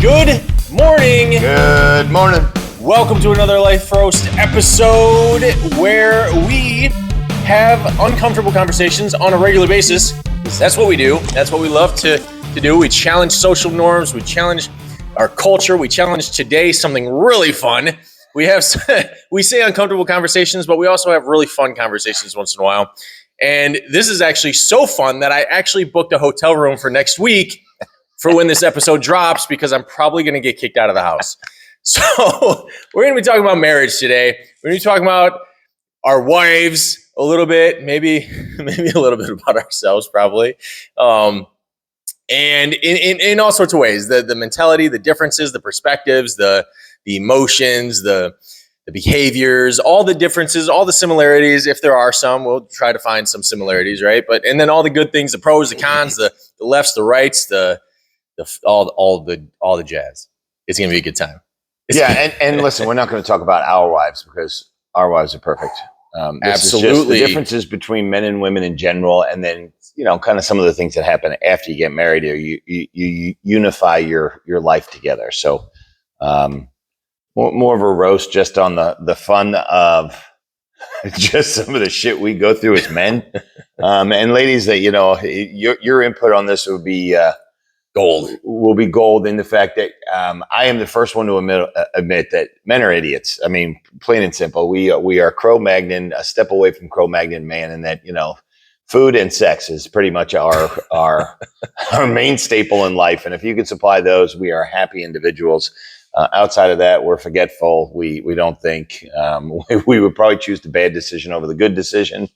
Good morning. Good morning. Welcome to another Life Roast episode where we have uncomfortable conversations on a regular basis. That's what we do. That's what we love to do. We challenge social norms. We challenge our culture. We challenge today something really fun. We say uncomfortable conversations, but we also have really fun conversations once in a while. And this is actually so fun that I actually booked a hotel room for next week for when this episode drops, because I'm probably going to get kicked out of the house. So we're going to be talking about marriage today. We're going to be talking about our wives a little bit, maybe a little bit about ourselves, probably. And in all sorts of ways, the mentality, the differences, the perspectives, the emotions, the behaviors, all the differences, all the similarities. If there are some, we'll try to find some similarities, right? And then all the good things, the pros, the cons, the lefts, the rights, all the jazz. It's gonna be a good time. And listen, we're not going to talk about our wives because our wives are perfect. This is just the differences between men and women in general, and then kind of some of the things that happen after you get married, or you unify your life together. So more of a roast just on the fun of just some of the shit we go through as men, and ladies, that your input on this would be gold. Will be gold in the fact that I am the first one to admit that men are idiots. I mean, plain and simple. We are Cro-Magnon, a step away from Cro-Magnon man, and that food and sex is pretty much our main staple in life. And if you can supply those, we are happy individuals. Outside of that, we're forgetful. We don't think. We would probably choose the bad decision over the good decision,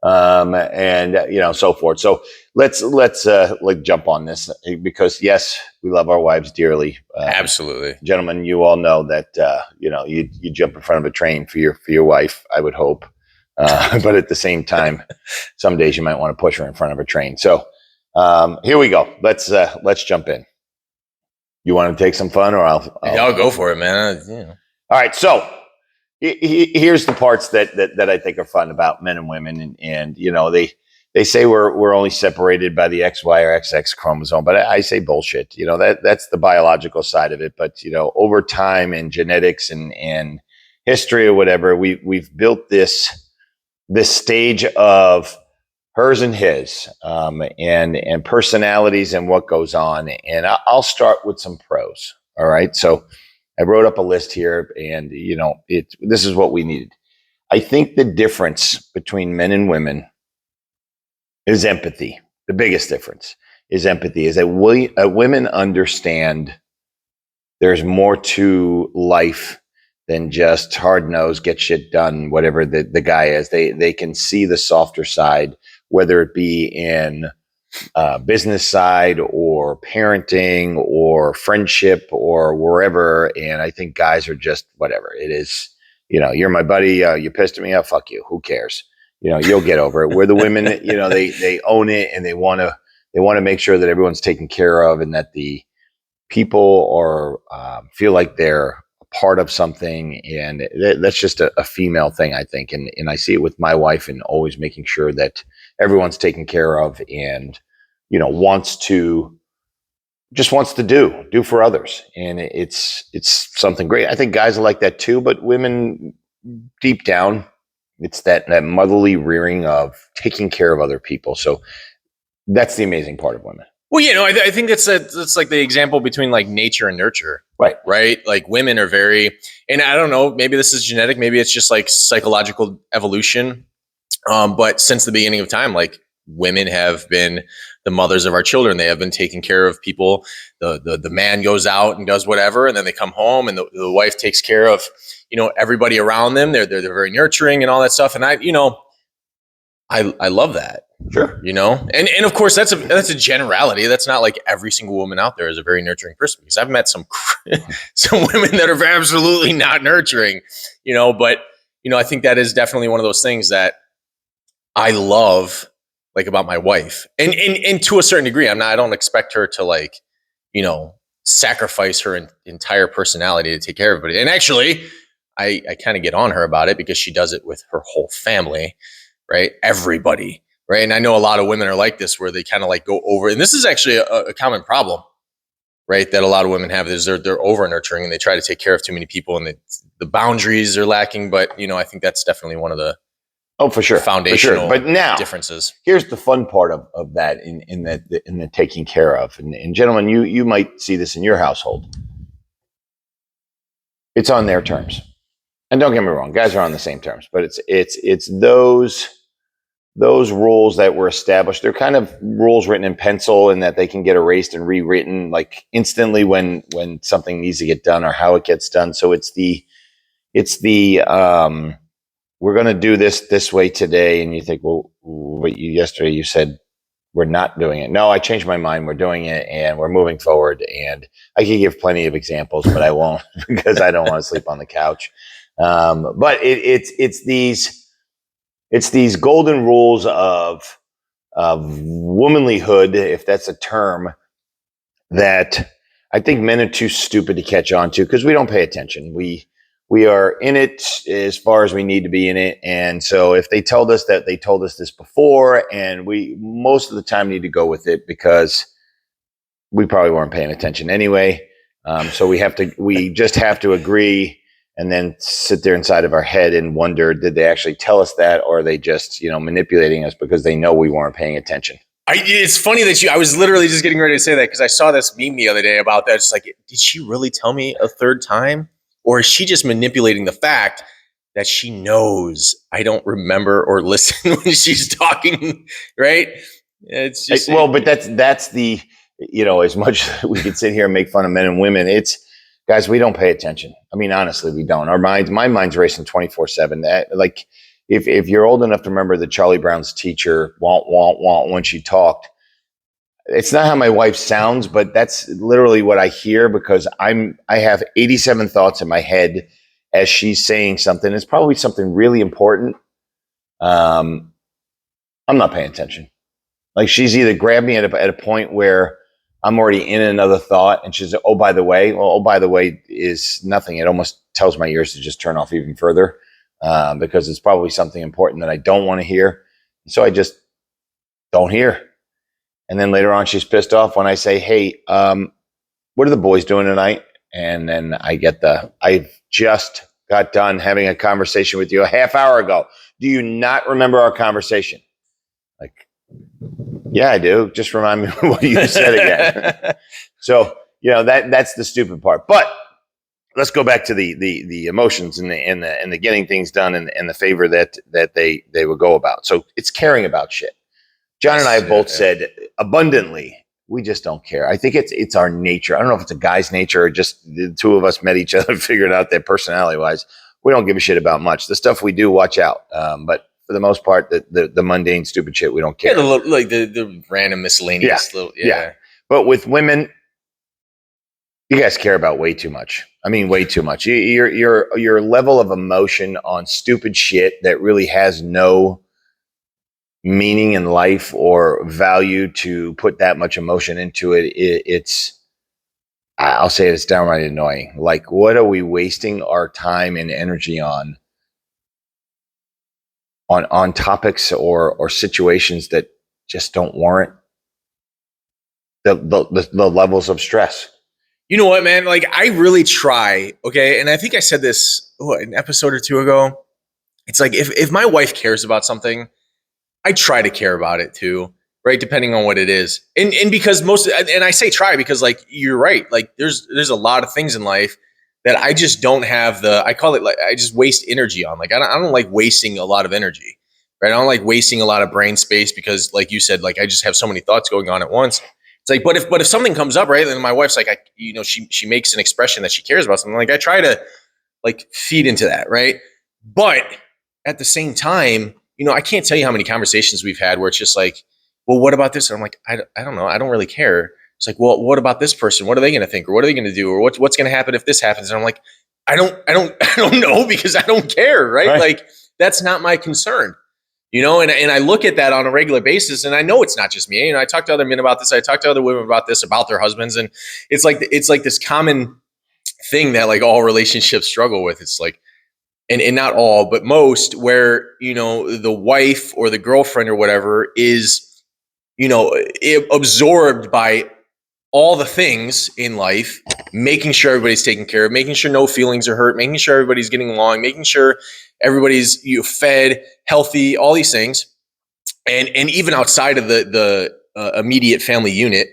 and so forth. So let's jump on this, because yes, we love our wives dearly. Absolutely, gentlemen. You all know that you jump in front of a train for your wife, I would hope, but at the same time, some days you might want to push her in front of a train. So here we go. Let's jump in. You want to take some fun, or I'll go for it, man. All right. So here's the parts that I think are fun about men and women, and they say we're only separated by the XY or XX chromosome, but I say bullshit. That's the biological side of it. But over time and genetics and history or whatever, we've built this stage of hers and his, and personalities and what goes on. And I'll start with some pros. All right. So I wrote up a list here, and this is what we needed. I think the difference between men and women is empathy. The biggest difference is empathy. Is that women understand there's more to life than just hard nose, get shit done, whatever the guy is. They can see the softer side, whether it be in business side or parenting or friendship or wherever. And I think guys are just whatever it is. You're my buddy. You pissed at me. Oh, fuck you. Who cares? You'll get over it. Where the women, they own it, and they want to make sure that everyone's taken care of, and that the people are feel like they're a part of something. And that's just a female thing, I think. And I see it with my wife, and always making sure that everyone's taken care of, and wants to do for others. And it's something great. I think guys are like that too, but women, deep down, it's that motherly rearing of taking care of other people. So that's the amazing part of women. Well, I think that's like the example between like nature and nurture. Right. Like women are very, and I don't know, maybe this is genetic, maybe it's just like psychological evolution. But since the beginning of time, like women have been the mothers of our children. They have been taking care of people. The man goes out and does whatever, and then they come home, and the wife takes care of, everybody around them. They're very nurturing and all that stuff. And I love that. Sure. And of course that's a generality. That's not like every single woman out there is a very nurturing person, because I've met some women that are absolutely not nurturing, but I think that is definitely one of those things that I love, like, about my wife, and to a certain degree. I don't expect her to sacrifice her entire personality to take care of everybody. And actually, I kind of get on her about it, because she does it with her whole family, right? Everybody, right? And I know a lot of women are like this, where they kind of like go over, and this is actually a common problem. right? That a lot of women have is they're over nurturing and they try to take care of too many people, and the boundaries are lacking. But I think that's definitely one of the for sure, foundational But now, differences. Here's the fun part of that in the taking care of, and gentlemen, you might see this in your household. It's on their terms, and don't get me wrong, guys are on the same terms, but it's those rules that were established. They're kind of rules written in pencil, and that they can get erased and rewritten like instantly when something needs to get done or how it gets done. So it's the we're going to do this way today, and you think, well, yesterday you said we're not doing it. No, I changed my mind. We're doing it, and we're moving forward. And I can give plenty of examples, but I won't because I don't want to sleep on the couch. But it's these golden rules of womanlyhood, if that's a term, that I think men are too stupid to catch on to because we don't pay attention. We are in it as far as we need to be in it. And so if they told us that they told us this before, and we most of the time need to go with it because we probably weren't paying attention anyway. So we just have to agree and then sit there inside of our head and wonder, did they actually tell us that, or are they just, manipulating us because they know we weren't paying attention? It's funny that I was literally just getting ready to say that because I saw this meme the other day about that. It's like, did she really tell me a third time? Or is she just manipulating the fact that she knows I don't remember or listen when she's talking, right? It's just but that's the, as much as we could sit here and make fun of men and women, it's guys, we don't pay attention. I mean, honestly, we don't. My mind's racing 24/7. Like if you're old enough to remember that Charlie Brown's teacher, when she talked, it's not how my wife sounds, but that's literally what I hear because I have 87 thoughts in my head as she's saying something. It's probably something really important. I'm not paying attention. Like she's either grabbed me at a point where I'm already in another thought, and she's, oh, by the way. Well, oh, by the way is nothing. It almost tells my ears to just turn off even further because it's probably something important that I don't want to hear. So I just don't hear. And then later on, she's pissed off when I say, hey, what are the boys doing tonight? And then I just got done having a conversation with you a half hour ago. Do you not remember our conversation? Like, yeah, I do. Just remind me what you said again. So, that's the stupid part. But let's go back to the emotions and the getting things done and the favor that they would go about. So it's caring about shit. John and I have both said abundantly, we just don't care. I think it's our nature. I don't know if it's a guy's nature or just the two of us met each other and figured out that personality-wise, we don't give a shit about much. The stuff we do, watch out. But for the most part, the mundane, stupid shit, we don't care. Yeah, the random miscellaneous little. Yeah. But with women, you guys care about way too much. I mean, way too much. Your level of emotion on stupid shit that really has no meaning in life or value to put that much emotion into I'll say it's downright annoying. Like, what are we wasting our time and energy on topics or situations that just don't warrant the levels of stress? You know what, man? Like, I really try. Okay. And I think I said this an episode or two ago. It's like, if my wife cares about something, I try to care about it too, right? Depending on what it is. And because and I say try because like, you're right. Like there's a lot of things in life that I just don't have I call it like, I just waste energy on. Like, I don't like wasting a lot of energy, right? I don't like wasting a lot of brain space because like you said, like I just have so many thoughts going on at once. It's like, but if something comes up, right? Then my wife's like, she makes an expression that she cares about something. Like I try to like feed into that. Right. But at the same time, I can't tell you how many conversations we've had where it's just like, well, what about this? And I'm like, I don't know. I don't really care. It's like, well, what about this person? What are they going to think? Or what are they going to do? Or what's going to happen if this happens? And I'm like, I don't know because I don't care. Right. Like that's not my concern, and I look at that on a regular basis and I know it's not just me. I talk to other men about this. I talk to other women about this, about their husbands. And it's like this common thing that like all relationships struggle with. It's like, and not all, but most, where, the wife or the girlfriend or whatever is, absorbed by all the things in life, making sure everybody's taken care of, making sure no feelings are hurt, making sure everybody's getting along, making sure everybody's fed, healthy, all these things. And even outside of the immediate family unit,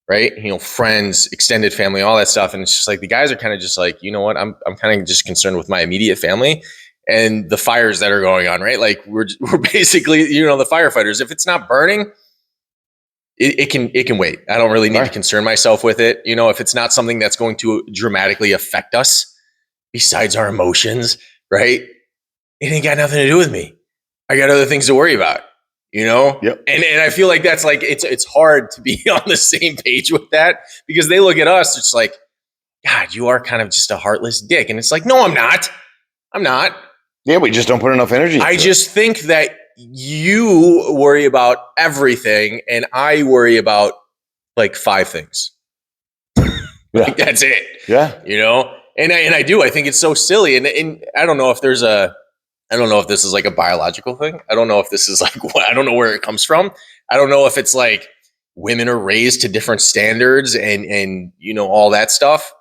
right? Friends, extended family, all that stuff. And it's just like the guys are kind of just like, you know what? I'm kind of just concerned with my immediate family and the fires that are going on, right? Like we're basically, the firefighters. If it's not burning, it can wait. I don't really need to concern myself with it. If it's not something that's going to dramatically affect us besides our emotions, right? It ain't got nothing to do with me. I got other things to worry about. Yep. And I feel like that's like it's hard to be on the same page with that because they look at us, it's like, God, you are kind of just a heartless dick. And it's like, no, I'm not. Yeah, we just don't put enough energy into I just think that you worry about everything and I worry about like 5 things. Like that's it. Yeah. And I do. I think it's so silly. And I don't know if this is like a biological thing. I don't know if this is like I don't know where it comes from. I don't know if it's like women are raised to different standards and all that stuff.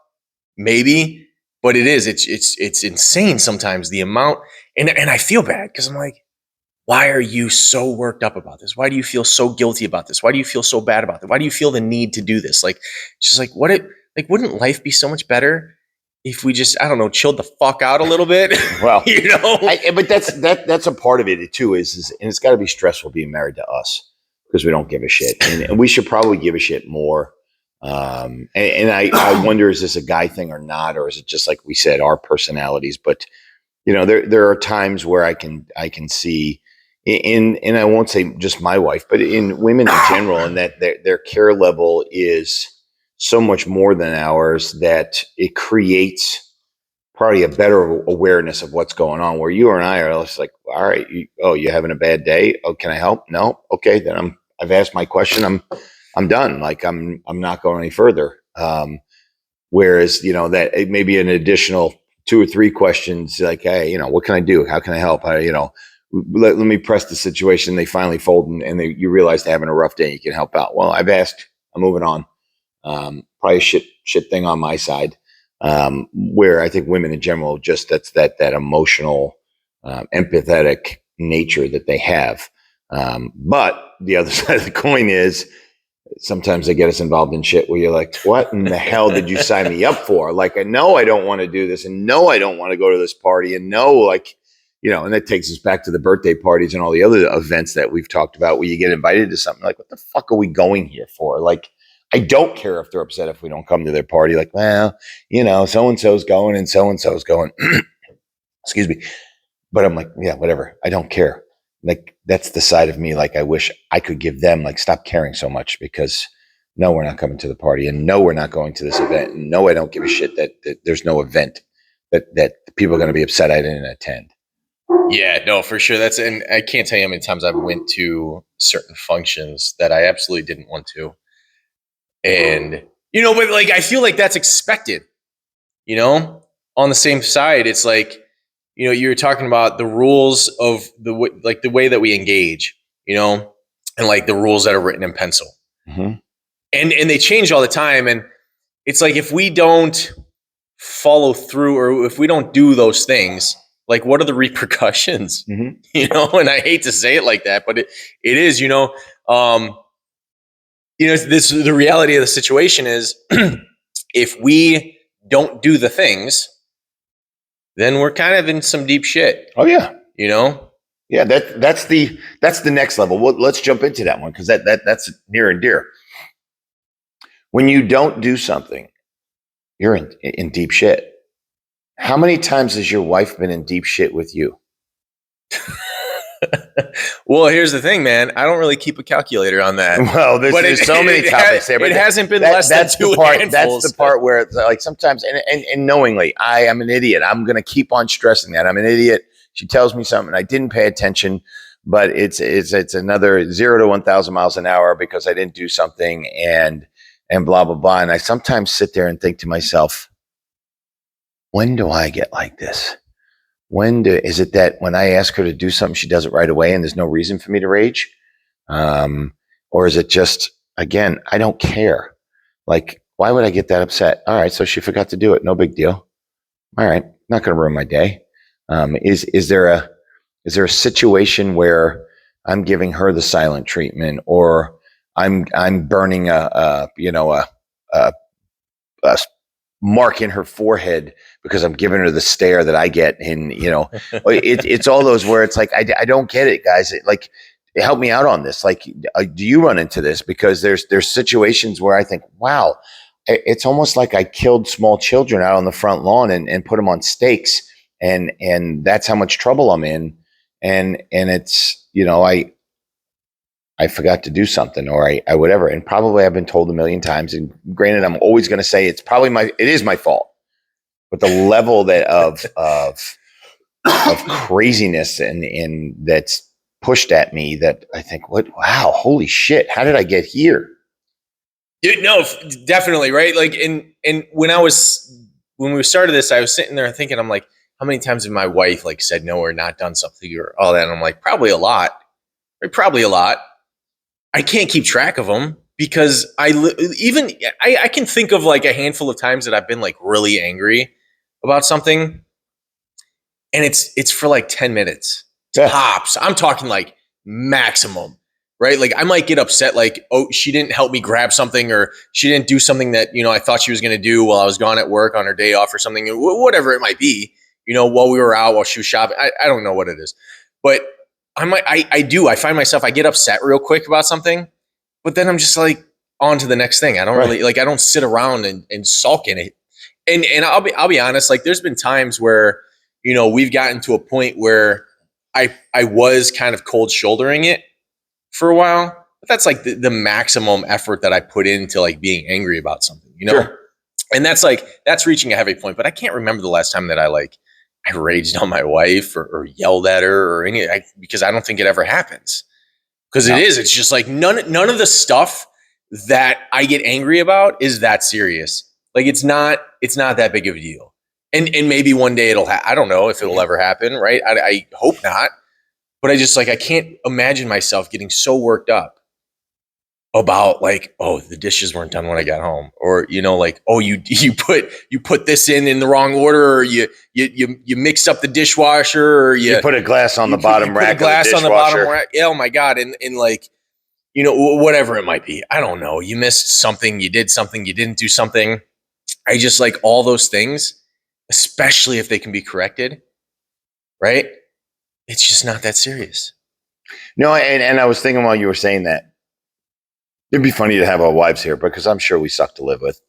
Maybe, but it is. It's insane sometimes the amount. And I feel bad because I'm like, why are you so worked up about this? Why do you feel so guilty about this? Why do you feel so bad about it? Why do you feel the need to do this? Like, it's just like wouldn't life be so much better if we just, I don't know, chilled the fuck out a little bit? Well, but that's a part of it too. Is and it's got to be stressful being married to us because we don't give a shit, and we should probably give a shit more. And I wonder, is this a guy thing or not, or is it just like we said, our personalities? But there are times where I can see and I won't say just my wife, but in women in general, and that their care level is so much more than ours that it creates probably a better awareness of what's going on. Where you and I are just like, all right, you having a bad day? Oh, can I help? No, okay, then I've asked my question. I'm done. Like I'm not going any further. Whereas that it may be an additional 2 or 3 questions, like, hey, what can I do? How can I help? Let me press the situation. They finally fold and you realize they're having a rough day. You can help out. Well, I've asked. I'm moving on. Probably a shit thing on my side, where I think women in general, just that's that emotional, empathetic nature that they have. But the other side of the coin is sometimes they get us involved in shit where you're like, what in the hell did you sign me up for? Like, I know I don't want to do this, and no, I don't want to go to this party, and no, like, and that takes us back to the birthday parties and all the other events that we've talked about where you get invited to something like, what the fuck are we going here for? Like, I don't care if they're upset if we don't come to their party. Like, well, so-and-so's going and so-and-so's going. Excuse me. But I'm like, yeah, whatever. I don't care. Like, that's the side of me. Like, I wish I could give them, like, stop caring so much because no, we're not coming to the party. And no, we're not going to this event. And no, I don't give a shit that there's no event that people are going to be upset I didn't attend. Yeah, no, for sure. And I can't tell you how many times I've went to certain functions that I absolutely didn't want to. And, but like, I feel like that's expected, on the same side. It's like, you're talking about the rules of the way that we engage, and like the rules that are written in pencil. Mm-hmm. And they change all the time. And it's like, if we don't follow through or if we don't do those things, like, what are the repercussions? Mm-hmm. And I hate to say it like that, but it is, the reality of the situation is if we don't do the things, then we're kind of in some deep shit. Oh yeah. Yeah, that's the next level. Well, let's jump into that one because that's near and dear. When you don't do something, you're in deep shit. How many times has your wife been in deep shit with you? Well, here's the thing, man. I don't really keep a calculator on that. Well, there's so many topics there. But it hasn't been less than 2 handfuls. That's the part where it's like sometimes, and knowingly, I am an idiot. I'm going to keep on stressing that. I'm an idiot. She tells me something. I didn't pay attention, but it's another 0 to 1,000 miles an hour because I didn't do something and blah, blah, blah. And I sometimes sit there and think to myself, when do I get like this? Is it that when I ask her to do something, she does it right away and there's no reason for me to rage? Or is it just, again, I don't care. Like, why would I get that upset? All right, so she forgot to do it. No big deal. All right, not going to ruin my day. Is there a situation where I'm giving her the silent treatment, or I'm burning a mark in her forehead because I'm giving her the stare that I get, and it's all those where it's like I don't get it, guys. Like, help me out on this. Like, do you run into this? Because there's situations where I think, wow, it's almost like I killed small children out on the front lawn and put them on stakes, and that's how much trouble I'm in, and it's I forgot to do something, or I whatever. And probably I've been told a million times. And granted, I'm always going to say it is my fault. But the level that of craziness and that's pushed at me, that I think, wow, holy shit, how did I get here? No, definitely, right? Like, and when we started this, I was sitting there thinking, I'm like, how many times have my wife like said no or not done something or all that? And I'm like, probably a lot. Right? Probably a lot. I can't keep track of them because I can think of like a handful of times that I've been like really angry about something, and it's for like 10 minutes tops. I'm talking like maximum, right? Like, I might get upset, like, oh, she didn't help me grab something, or she didn't do something that I thought she was going to do while I was gone at work on her day off or something, whatever it might be. While we were out, while she was shopping, I don't know what it is, but I find myself, I get upset real quick about something, but then I'm just like on to the next thing. I don't really I don't sit around and sulk in it. And I'll be honest, like, there's been times where, we've gotten to a point where I was kind of cold shouldering it for a while, but that's like the maximum effort that I put into like being angry about something, Sure. And that's reaching a heavy point, but I can't remember the last time that I raged on my wife or yelled at her or because I don't think it ever happens. Because it's just like none of the stuff that I get angry about is that serious. Like, it's not that big of a deal. And maybe one day I don't know if it'll ever happen, right? I hope not. But I just I can't imagine myself getting so worked up about like, oh, the dishes weren't done when I got home, or like, oh, you put this in the wrong order, or you mixed up the dishwasher, or you put a glass on the bottom rack. On the bottom rack. Yeah, oh my god, and like, whatever it might be. I don't know. You missed something. You did something. You didn't do something. I just like all those things, especially if they can be corrected. Right? It's just not that serious. No, and I was thinking while you were saying that, it'd be funny to have our wives here because I'm sure we suck to live with.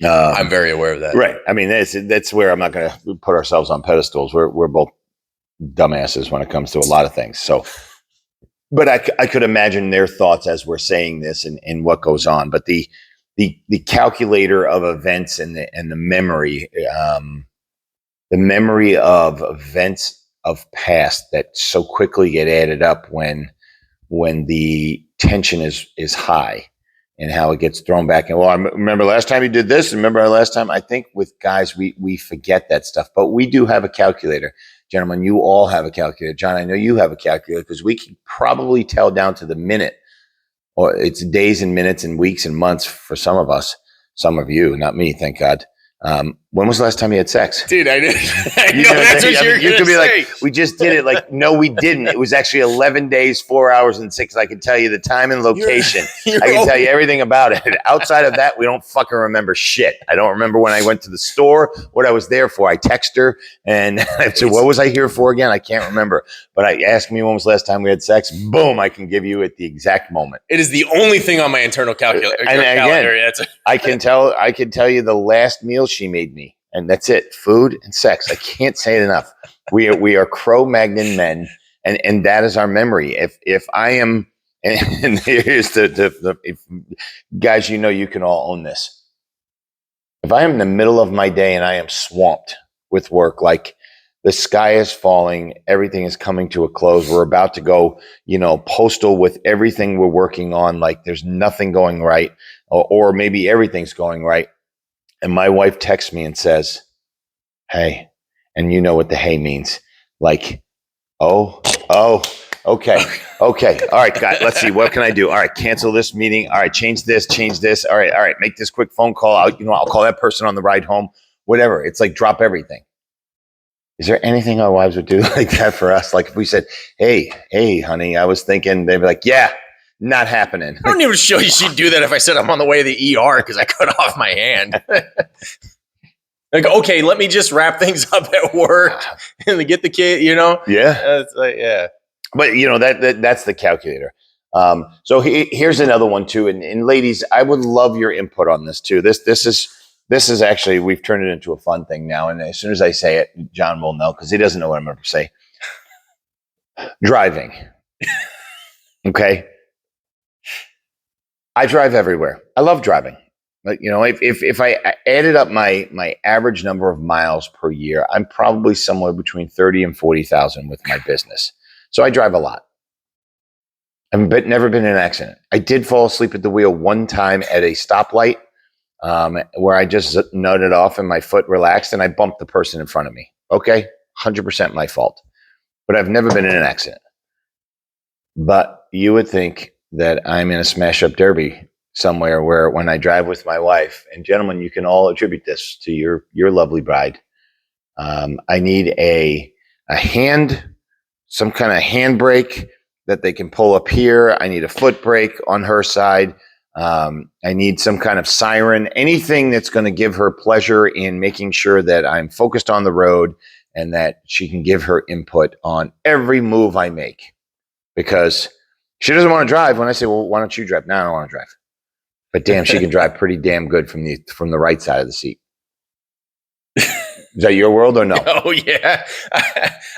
I'm very aware of that. Right. I mean, that's where I'm not going to put ourselves on pedestals. We're both dumbasses when it comes to a lot of things. So, but I could imagine their thoughts as we're saying this and what goes on. But the calculator of events and the memory of events of past that so quickly get added up when the tension is high, and how it gets thrown back. And, well, I remember last time you did this. Remember last time? I think with guys, we forget that stuff, but we do have a calculator. Gentlemen, you all have a calculator. John, I know you have a calculator because we can probably tell down to the minute, or it's days and minutes and weeks and months for some of us, some of you, not me, thank God. When was the last time you had sex? Dude, I didn't. That's what you could be like, we just did it. Like, no, we didn't. It was actually 11 days, 4 hours, and 6. I can tell you the time and location. I can tell you everything about it. Outside of that, we don't fucking remember shit. I don't remember when I went to the store, what I was there for. I text her and I said, what was I here for again? I can't remember. But I asked me when was the last time we had sex. Boom, I can give you at the exact moment. It is the only thing on my internal calculator. And again, I can tell you the last meal she made me, and that's it. Food and sex. I can't say it enough. We are Cro-Magnon men, and that is our memory. If I am, and here's if, guys, you can all own this. If I am in the middle of my day and I am swamped with work, like the sky is falling, everything is coming to a close, we're about to go, postal with everything we're working on, like there's nothing going right, or maybe everything's going right. And my wife texts me and says, hey, and you know what the hey means. Like, oh, Okay. All right, guys, let's see. What can I do? All right, cancel this meeting. All right, change this. All right, make this quick phone call. I'll call that person on the ride home. Whatever. It's like drop everything. Is there anything our wives would do like that for us? Like if we said, hey, honey, I was thinking, they'd be like, yeah, not happening. I don't even show you she'd do that if I said I'm on the way to the ER because I cut off my hand. Like, okay, let me just wrap things up at work and get the kid, Yeah. It's like, yeah. But that's the calculator. So here's another one too. And ladies, I would love your input on this too. This is actually, we've turned it into a fun thing now. And as soon as I say it, John will know because he doesn't know what I'm going to say. Driving. Okay. I drive everywhere. I love driving. But if I added up my average number of miles per year, I'm probably somewhere between 30 and 40,000 with my business. So I drive a lot. I've never been in an accident. I did fall asleep at the wheel one time at a stoplight. Where I just nodded off and my foot relaxed and I bumped the person in front of me. Okay. 100% my fault, but I've never been in an accident. But you would think that I'm in a smash up derby somewhere where when I drive with my wife, and gentlemen, you can all attribute this to your lovely bride. I need some kind of handbrake that they can pull up here. I need a foot brake on her side. I need some kind of siren, anything that's going to give her pleasure in making sure that I'm focused on the road and that she can give her input on every move I make. Because she doesn't want to drive. When I say, well, why don't you drive? No, I don't want to drive. But damn, she can drive pretty damn good from the right side of the seat. Is that your world or no? Oh yeah.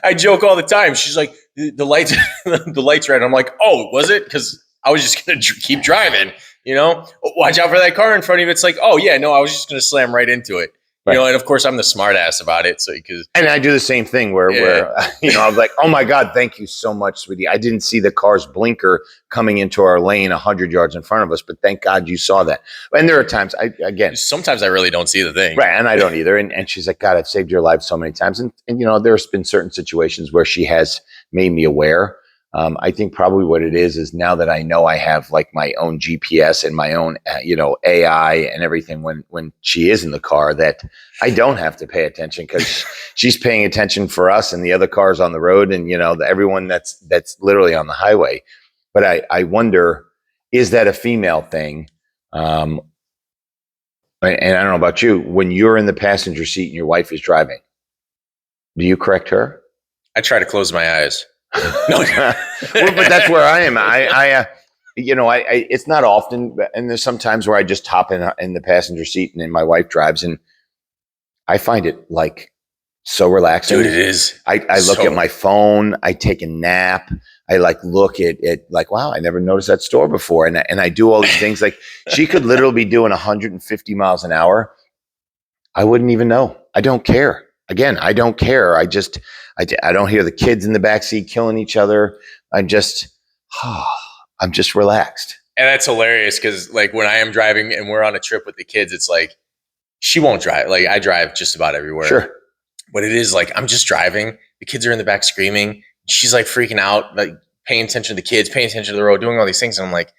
I joke all the time. She's like, the lights, the lights red. I'm like, oh, was it? Because I was just going to keep driving. Watch out for that car in front of you. It's like, oh yeah, no, I was just going to slam right into it. Right. And of course I'm the smart ass about it. So and I do the same thing where I was like, oh my God, thank you so much, sweetie. I didn't see the car's blinker coming into our lane 100 yards in front of us, but thank God you saw that. And there are times sometimes I really don't see the thing. Right. And I don't either. And she's like, God, I've saved your life so many times. And there's been certain situations where she has made me aware. I think probably what it is now that I know I have like my own GPS and my own, AI and everything when she is in the car, that I don't have to pay attention because she's paying attention for us and the other cars on the road and, everyone that's literally on the highway. But I wonder, is that a female thing? And I don't know about you, when you're in the passenger seat and your wife is driving, do you correct her? I try to close my eyes. No, well, but that's where I am. I it's not often, and there's some times where I just hop in the passenger seat and then my wife drives, and I find it like so relaxing. Dude, it is. I look at my phone. I take a nap. I like look at like, wow, I never noticed that store before, and I do all these things. Like she could literally be doing 150 miles an hour. I wouldn't even know. I don't care. Again, I don't care. I don't hear the kids in the backseat killing each other. I'm just relaxed. And that's hilarious because like when I am driving and we're on a trip with the kids, it's like she won't drive. Like I drive just about everywhere. Sure. But it is like I'm just driving. The kids are in the back screaming. She's like freaking out, like paying attention to the kids, paying attention to the road, doing all these things. And I'm like,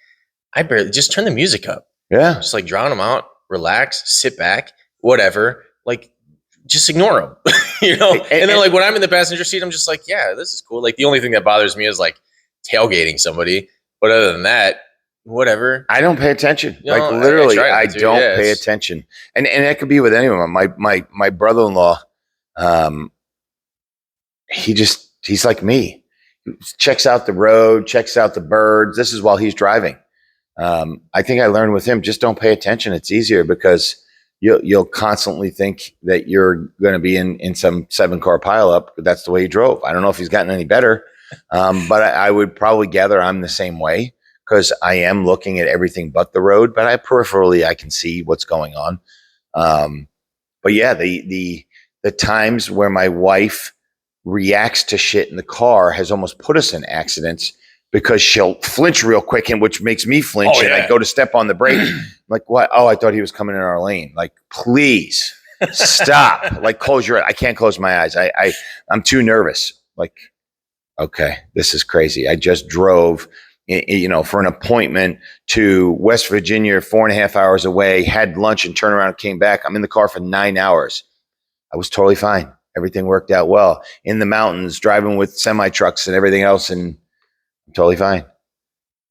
I barely just turn the music up. Yeah. Just like drown them out, relax, sit back, whatever. Like just ignore them, And then like when I'm in the passenger seat, I'm just like, yeah, this is cool. Like the only thing that bothers me is like tailgating somebody. But other than that, whatever. I don't pay attention. Like literally, I don't pay attention. And that could be with anyone. My brother-in-law, he's like me. He checks out the road, checks out the birds. This is while he's driving. I think I learned with him, just don't pay attention. It's easier because you'll constantly think that you're going to be in some 7-car pileup. That's the way he drove. I don't know if he's gotten any better, but I would probably gather I'm the same way because I am looking at everything but the road. But I can see what's going on. But yeah, the times where my wife reacts to shit in the car has almost put us in accidents because she'll flinch real quick, and which makes me flinch. Oh, yeah. And I go to step on the brake. I'm like, what? Oh, I thought he was coming in our lane. Like, please stop. Like, close your eyes. I can't close my eyes. I'm too nervous. Like, okay, this is crazy. I just drove, for an appointment to West Virginia, 4.5 hours away, had lunch and turned around and came back. I'm in the car for 9 hours. I was totally fine. Everything worked out well. In the mountains, driving with semi trucks and everything else, and I'm totally fine.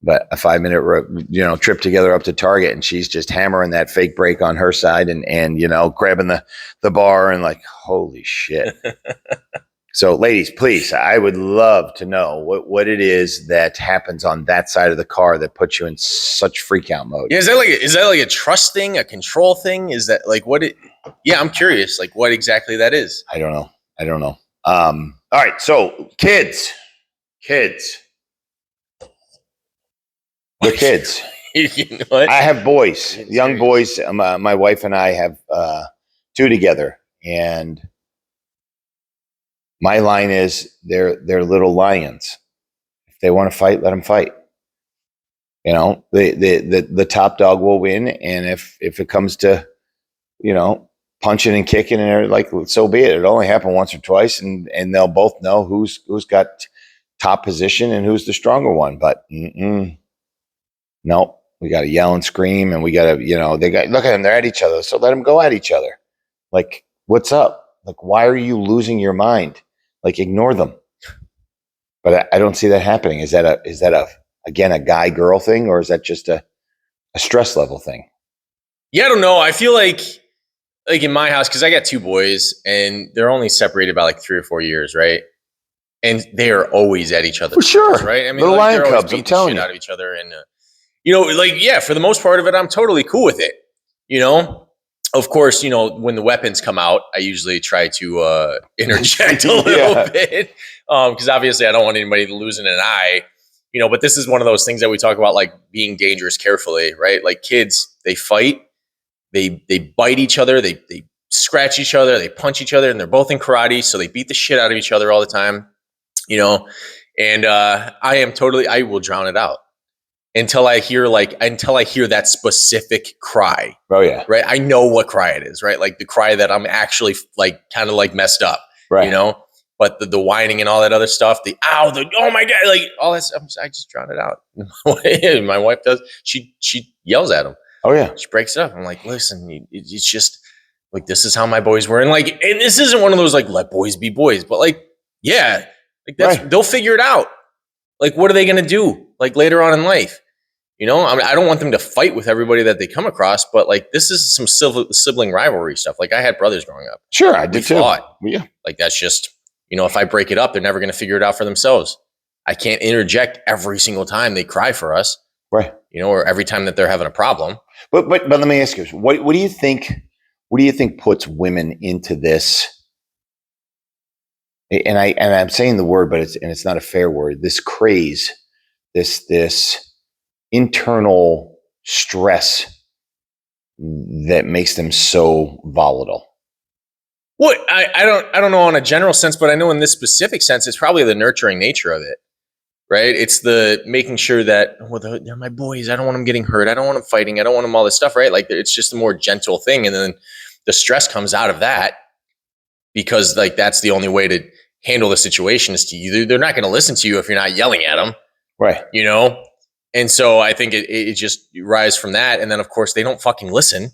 But a 5-minute, trip together up to Target, and she's just hammering that fake brake on her side, and grabbing the bar, and like, holy shit. So, ladies, please, I would love to know what it is that happens on that side of the car that puts you in such freak out mode. Yeah, is that like a trust thing, a control thing? Is that like what it? Yeah, I'm curious, like what exactly that is. I don't know. All right, so kids, the kids. You know what? I have boys, young boys. My wife and I have 2 together, and my line is they're little lions. If they want to fight, let them fight. The top dog will win, and if it comes to punching and kicking, and they're like, so be it. It only happened once or twice, and they'll both know who's got top position and who's the stronger one. But no, we got to yell and scream, and we got to they got look at them. They're at each other, so let them go at each other. Like, what's up? Like, why are you losing your mind? Like, ignore them. But I don't see that happening. Is that again a guy girl thing, or is that just a stress level thing? Yeah, I don't know. I feel like in my house, because I got 2 boys and they're only separated by like 3 or 4 years, right? And they are always at each other. For sure, right? I mean, little lion cubs. I'm telling you, out of each other, and for the most part of it, I'm totally cool with it. Of course, when the weapons come out, I usually try to interject a little bit, because obviously I don't want anybody losing an eye. But this is one of those things that we talk about, like being dangerous carefully, right? Like kids, they fight, they bite each other, they scratch each other, they punch each other, and they're both in karate, so they beat the shit out of each other all the time, And I will drown it out until I hear that specific cry. Oh yeah, right. I know what cry it is, right? Like the cry that I'm actually like kind of like messed up, right? But the whining and all that other stuff, oh my God, like all that stuff, I just drown it out. My wife does. She yells at him. Oh yeah, she breaks it up. I'm like, listen, it's just like, this is how my boys were, and this isn't one of those like let boys be boys, but like, yeah, like that's right. They'll figure it out. Like, what are they going to do like later on in life? I mean, I don't want them to fight with everybody that they come across, but like, this is some sibling rivalry stuff. Like, I had brothers growing up. Sure, I did too. Yeah, like that's just. If I break it up, they're never going to figure it out for themselves. I can't interject every single time they cry for us, right? Or every time that they're having a problem. But let me ask you, what do you think? What do you think puts women into this? And I'm saying the word, but it's not a fair word. This craze, this internal stress that makes them so volatile. What I don't know on a general sense, but I know in this specific sense, it's probably the nurturing nature of it, right? It's the making sure that they're my boys. I don't want them getting hurt. I don't want them fighting. I don't want them all this stuff, right? Like it's just a more gentle thing, and then the stress comes out of that because like that's the only way to handle the situation is to they're not going to listen to you if you're not yelling at them, right? And so I think it just rise from that, and then of course they don't fucking listen,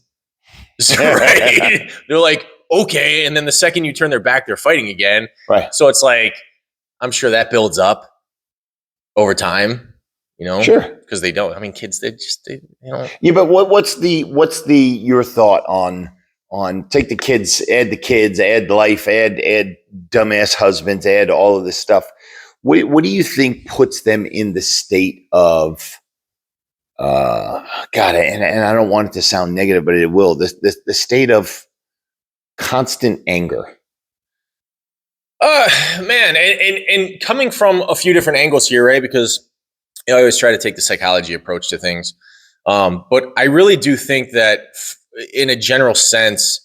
right? They're like. Okay, and then the second you turn their back, they're fighting again. Right. So it's like, I'm sure that builds up over time, Sure. Because they don't. I mean, kids, they don't. Yeah, but what's your thought on take the kids, add life, add dumbass husbands, add all of this stuff. What do you think puts them in the state of God? And I don't want it to sound negative, but it will. The state of constant anger. Man, and coming from a few different angles here, right? Because I always try to take the psychology approach to things. But I really do think that in a general sense,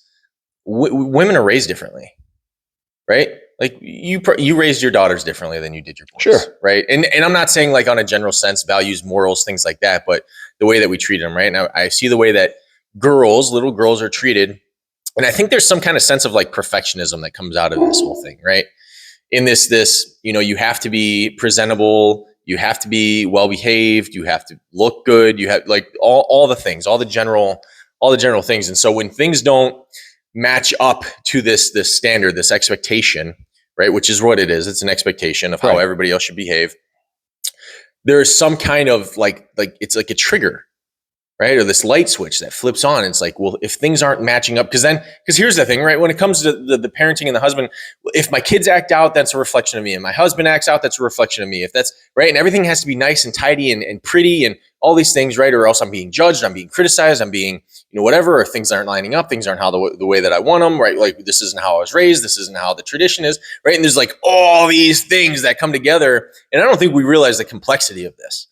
women are raised differently, right? Like you raised your daughters differently than you did your boys, sure, right? And I'm not saying like on a general sense, values, morals, things like that, but the way that we treat them, right? Now I see the way that little girls are treated. And I think there's some kind of sense of like perfectionism that comes out of this whole thing, right? in this, you have to be presentable, you have to be well behaved, you have to look good, you have like all the things, all the general things. And so when things don't match up to this standard, this expectation, right, which is what it is, it's an expectation of how everybody else should behave. There's some kind of like it's like a trigger, right? Or this light switch that flips on. It's like, well, if things aren't matching up, because here's the thing, right? When it comes to the parenting and the husband, if my kids act out, that's a reflection of me. And my husband acts out, that's a reflection of me. If that's right. And everything has to be nice and tidy and pretty and all these things, right? Or else I'm being judged, I'm being criticized, I'm being, whatever, or things aren't lining up, things aren't how the way that I want them, right? Like this isn't how I was raised, this isn't how the tradition is, right? And there's like all these things that come together. And I don't think we realize the complexity of this,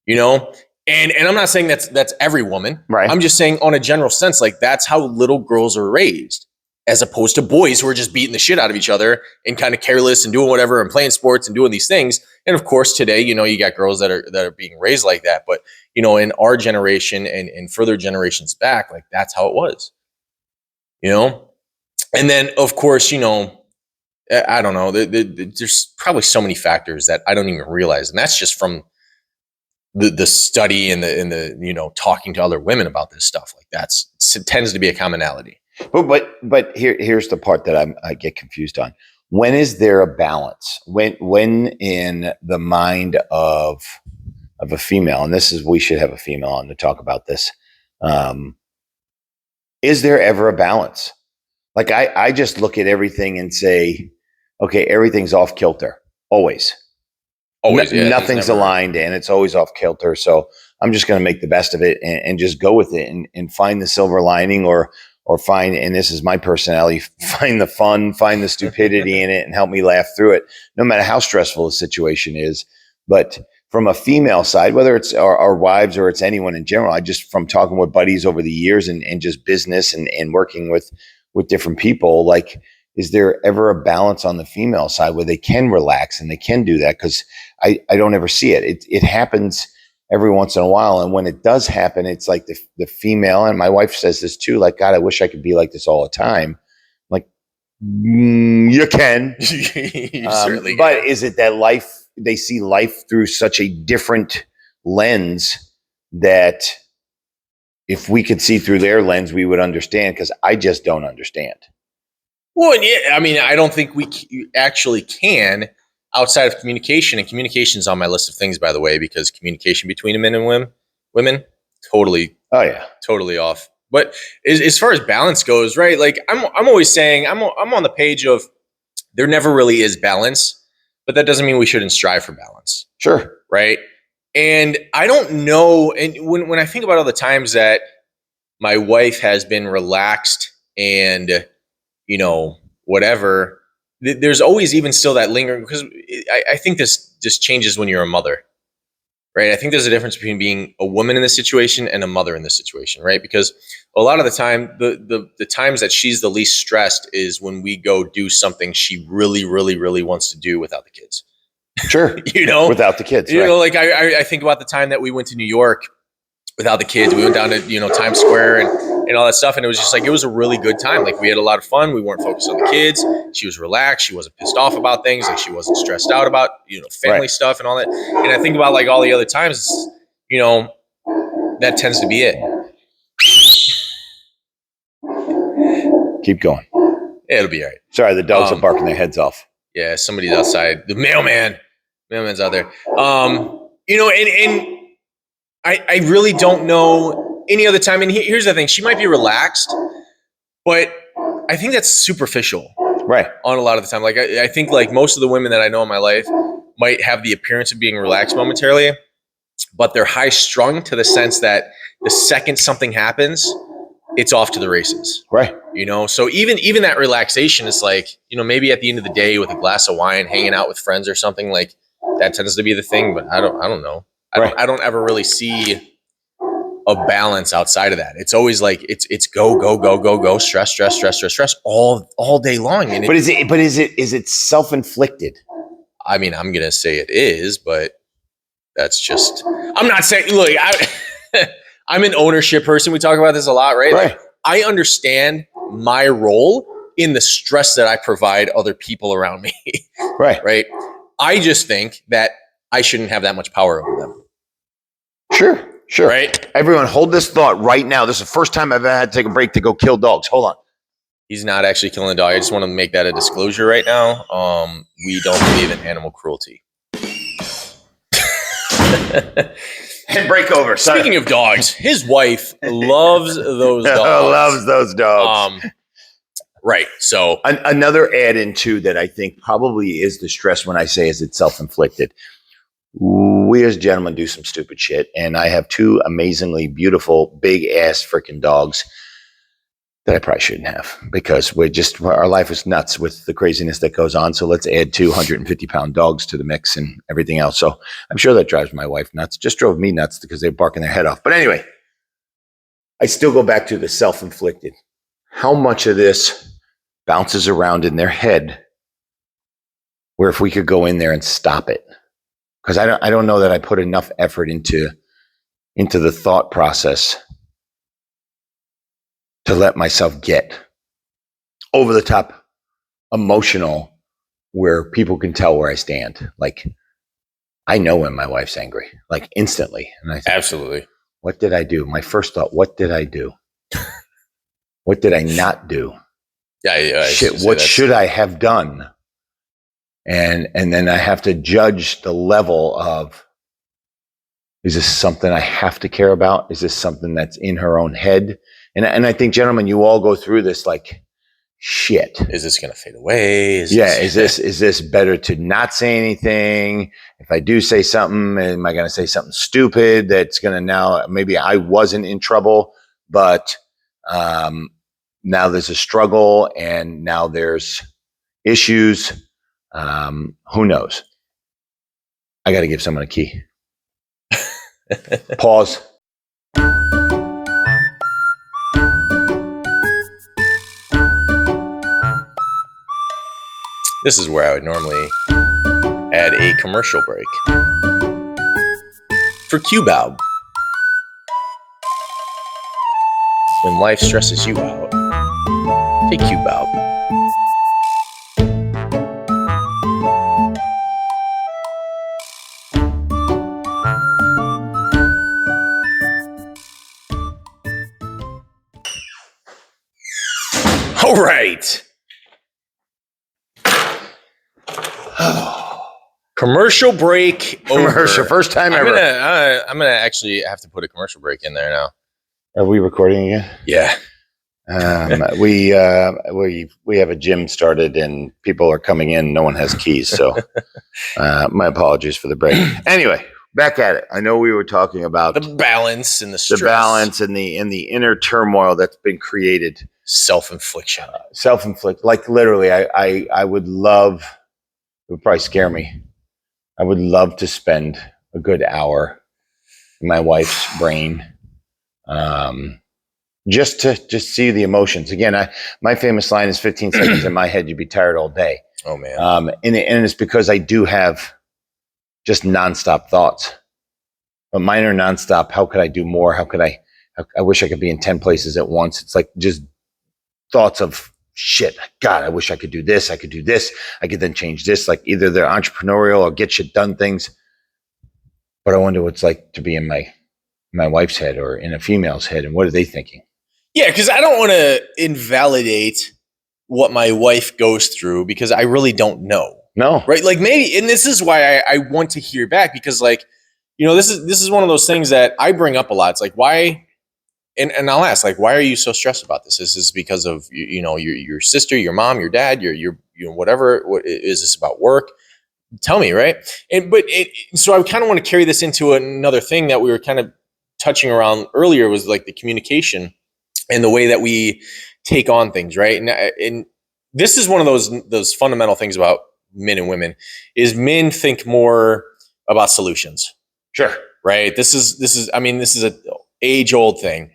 And I'm not saying that's every woman. Right. I'm just saying on a general sense, like that's how little girls are raised, as opposed to boys who are just beating the shit out of each other and kind of careless and doing whatever and playing sports and doing these things. And of course, today, you got girls that are being raised like that. But, in our generation and further generations back, like that's how it was, And then, of course, I don't know, there's probably so many factors that I don't even realize. And that's just from the study and the talking to other women about this stuff. Like it tends to be a commonality. But here's the part that I get confused on. When is there a balance? When in the mind of a female, and we should have a female on to talk about this. Is there ever a balance? Like I just look at everything and say, okay, everything's off kilter. Always. Yeah, nothing's aligned and it's always off kilter. So I'm just going to make the best of it and just go with it and find the silver lining or find, and this is my personality, find the fun, find the stupidity in it and help me laugh through it, no matter how stressful the situation is. But from a female side, whether it's our wives or it's anyone in general, I just, from talking with buddies over the years and just business and working with different people, like, is there ever a balance on the female side where they can relax and they can do that? Because I don't ever see it. It happens every once in a while. And when it does happen, it's like the female, and my wife says this too, like, God, I wish I could be like this all the time. I'm like, you can. You certainly can. But is it that they see life through such a different lens that if we could see through their lens, we would understand? Because I just don't understand. Well, yeah, I mean, I don't think we actually can outside of communication. And communication is on my list of things, by the way, because communication between men and women, totally, totally off. But as far as balance goes, right? Like I'm always saying, I'm on the page of there never really is balance, but that doesn't mean we shouldn't strive for balance. Sure, right? And I don't know. And when I think about all the times that my wife has been relaxed and whatever, there's always even still that lingering, because I think this just changes when you're a mother, right? I think there's a difference between being a woman in this situation and a mother in this situation, right? Because a lot of the time, the times that she's the least stressed is when we go do something she really, really, really wants to do without the kids. Sure. Without the kids, right? Like I think about the time that we went to New York without the kids. We went down to, Times Square and all that stuff. And it was just like, it was a really good time. Like we had a lot of fun. We weren't focused on the kids. She was relaxed. She wasn't pissed off about things. Like she wasn't stressed out about, family stuff and all that. And I think about like all the other times, that tends to be it. Keep going. Yeah, it'll be all right. Sorry, the dogs are barking their heads off. Yeah, somebody's outside. The mailman's out there. And I really don't know any other time. And here's the thing. She might be relaxed, but I think that's superficial. Right. On a lot of the time. Like, I think like most of the women that I know in my life might have the appearance of being relaxed momentarily, but they're high-strung to the sense that the second something happens, it's off to the races. Right. So even that relaxation is like, maybe at the end of the day with a glass of wine, hanging out with friends or something, like that tends to be the thing, but I don't know. I don't ever really see a balance outside of that. It's always like it's go, stress all day long. And is it self-inflicted? I mean, I'm gonna say it is, but that's just, I'm not saying, look, I'm an ownership person. We talk about this a lot, right? Right. Like, I understand my role in the stress that I provide other people around me. Right. Right. I just think that I shouldn't have that much power over them. Sure. Right. Everyone, hold this thought right now. This is the first time I've ever had to take a break to go kill dogs. Hold on. He's not actually killing a dog. I just want to make that a disclosure right now. We don't believe in animal cruelty. And break over. Speaking of dogs, his wife loves those dogs. Loves those dogs. Right. So another add-in too that I think probably is the stress when I say is it's self-inflicted. We as gentlemen do some stupid shit, and I have two amazingly beautiful, big-ass freaking dogs that I probably shouldn't have because our life is nuts with the craziness that goes on. So let's add 250-pound dogs to the mix and everything else. So I'm sure that drives my wife nuts. Just drove me nuts because they're barking their head off. But anyway, I still go back to the self-inflicted. How much of this bounces around in their head where if we could go in there and stop it? Because I don't know that I put enough effort into the thought process to let myself get over the top emotional where people can tell where I stand. Like, I know when my wife's angry, like instantly. And I think, absolutely. What did I do? My first thought, what did I do? What did I not do? Yeah. Shit, what should I have done? And then I have to judge the level of, is this something I have to care about? Is this something that's in her own head? And I think, gentlemen, you all go through this like, shit. Is this going to fade away? Is this better to not say anything? If I do say something, am I going to say something stupid that's going to now, maybe I wasn't in trouble, but now there's a struggle and now there's issues. Who knows? I got to give someone a key. Pause. This is where I would normally add a commercial break for Q-Bob. When life stresses you out, take Q-Bob. All right. Commercial break. Commercial. Over. First time ever. I'm gonna actually have to put a commercial break in there now. Are we recording again? Yeah. We have a gym started and people are coming in. No one has keys, so my apologies for the break. Anyway, back at it. I know we were talking about the balance and the stress. The balance and the inner turmoil that's been created. Self-infliction. Self-inflict. Like literally, I would love. It would probably scare me. I would love to spend a good hour in my wife's brain, just to see the emotions. Again, my famous line is 15 seconds in my head, you'd be tired all day. Oh man. And it's because I do have just nonstop thoughts, but mine are nonstop. How could I do more? How could I wish I could be in 10 places at once. It's like just thoughts of shit. God, I wish I could do this. I could do this. I could then change this. Like either they're entrepreneurial or get shit done things. But I wonder what it's like to be in my wife's head or in a female's head. And what are they thinking? Yeah, because I don't want to invalidate what my wife goes through because I really don't know. No. Right? Like maybe, and this is why I want to hear back because like, you know, this is one of those things that I bring up a lot. It's like, why? And I'll ask, like, why are you so stressed about this? Is this because of, you know, your sister, your mom, your dad, your you know, whatever? What is this about work? Tell me, right? So I kind of want to carry this into another thing that we were kind of touching around earlier was like the communication and the way that we take on things, right? And this is one of those fundamental things about men and women is men think more about solutions. Sure. Right. This is an age old thing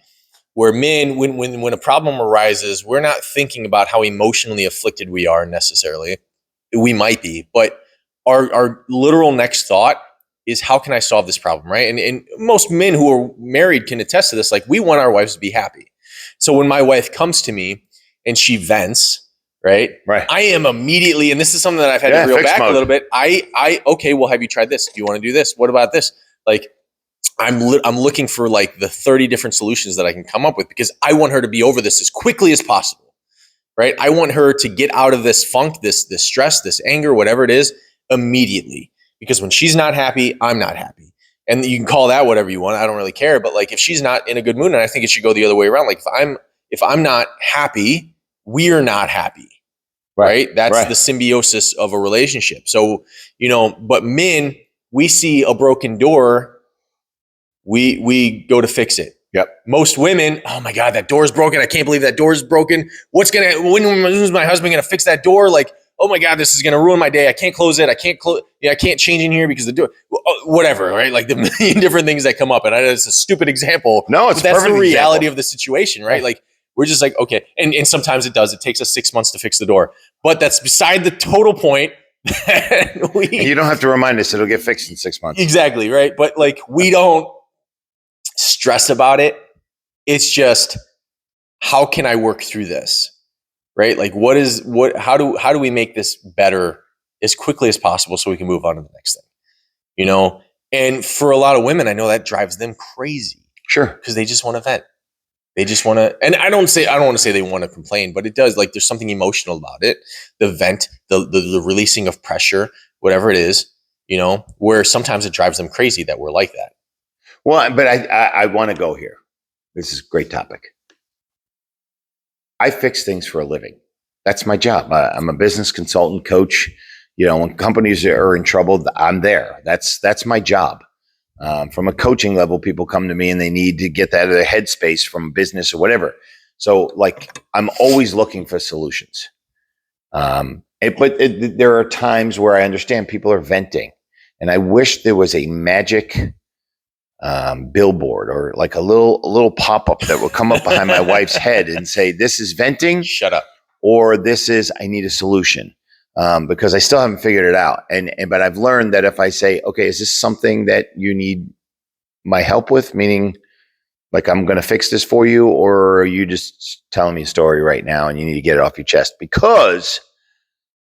where men, when a problem arises, we're not thinking about how emotionally afflicted we are necessarily. We might be, but our literal next thought is how can I solve this problem, right? And most men who are married can attest to this. Like we want our wives to be happy. So when my wife comes to me and she vents, right? Right. I am immediately, and this is something that I've had to reel back a little bit. Okay, well, have you tried this? Do you want to do this? What about this? Like, I'm looking for like the 30 different solutions that I can come up with because I want her to be over this as quickly as possible, right? I want her to get out of this funk, this stress, this anger, whatever it is, immediately. Because when she's not happy, I'm not happy. And you can call that whatever you want. I don't really care. But like if she's not in a good mood, and I think it should go the other way around. Like if I'm not happy, we're not happy. Right? That's the symbiosis of a relationship. So, but men, we see a broken door, we go to fix it. Yep. Most women, oh my God, that door's broken. I can't believe that door's broken. When's my husband gonna fix that door? Like, oh my God, this is gonna ruin my day. I can't close it. I can't change in here because the door, whatever, right? Like the million different things that come up. And it's a stupid example. No, it's but that's the reality of the situation, right? Like we're just like, okay. And sometimes it does. It takes us 6 months to fix the door. But that's beside the total point. You don't have to remind us. It'll get fixed in 6 months. Exactly, right? But like we don't stress about it. It's just, how can I work through this? Right? Like how do we make this better as quickly as possible so we can move on to the next thing? And for a lot of women, I know that drives them crazy. Sure. Because they just want to vent. They just want to, and I don't want to say they want to complain, but it does, like there's something emotional about it. The vent, the releasing of pressure, whatever it is, where sometimes it drives them crazy that we're like that. Well, but I want to go here. This is a great topic. I fix things for a living. That's my job. I'm a business consultant, coach. When companies are in trouble, I'm there. That's my job. From a coaching level, people come to me and they need to get that out of their headspace from business or whatever. So like, I'm always looking for solutions. But there are times where I understand people are venting, and I wish there was a magic billboard or like a little pop-up that would come up behind my wife's head and say, this is venting, shut up, or this is, I need a solution. Because I still haven't figured it out. But I've learned that if I say, okay, is this something that you need my help with? Meaning like, I'm going to fix this for you, or are you just telling me a story right now and you need to get it off your chest? Because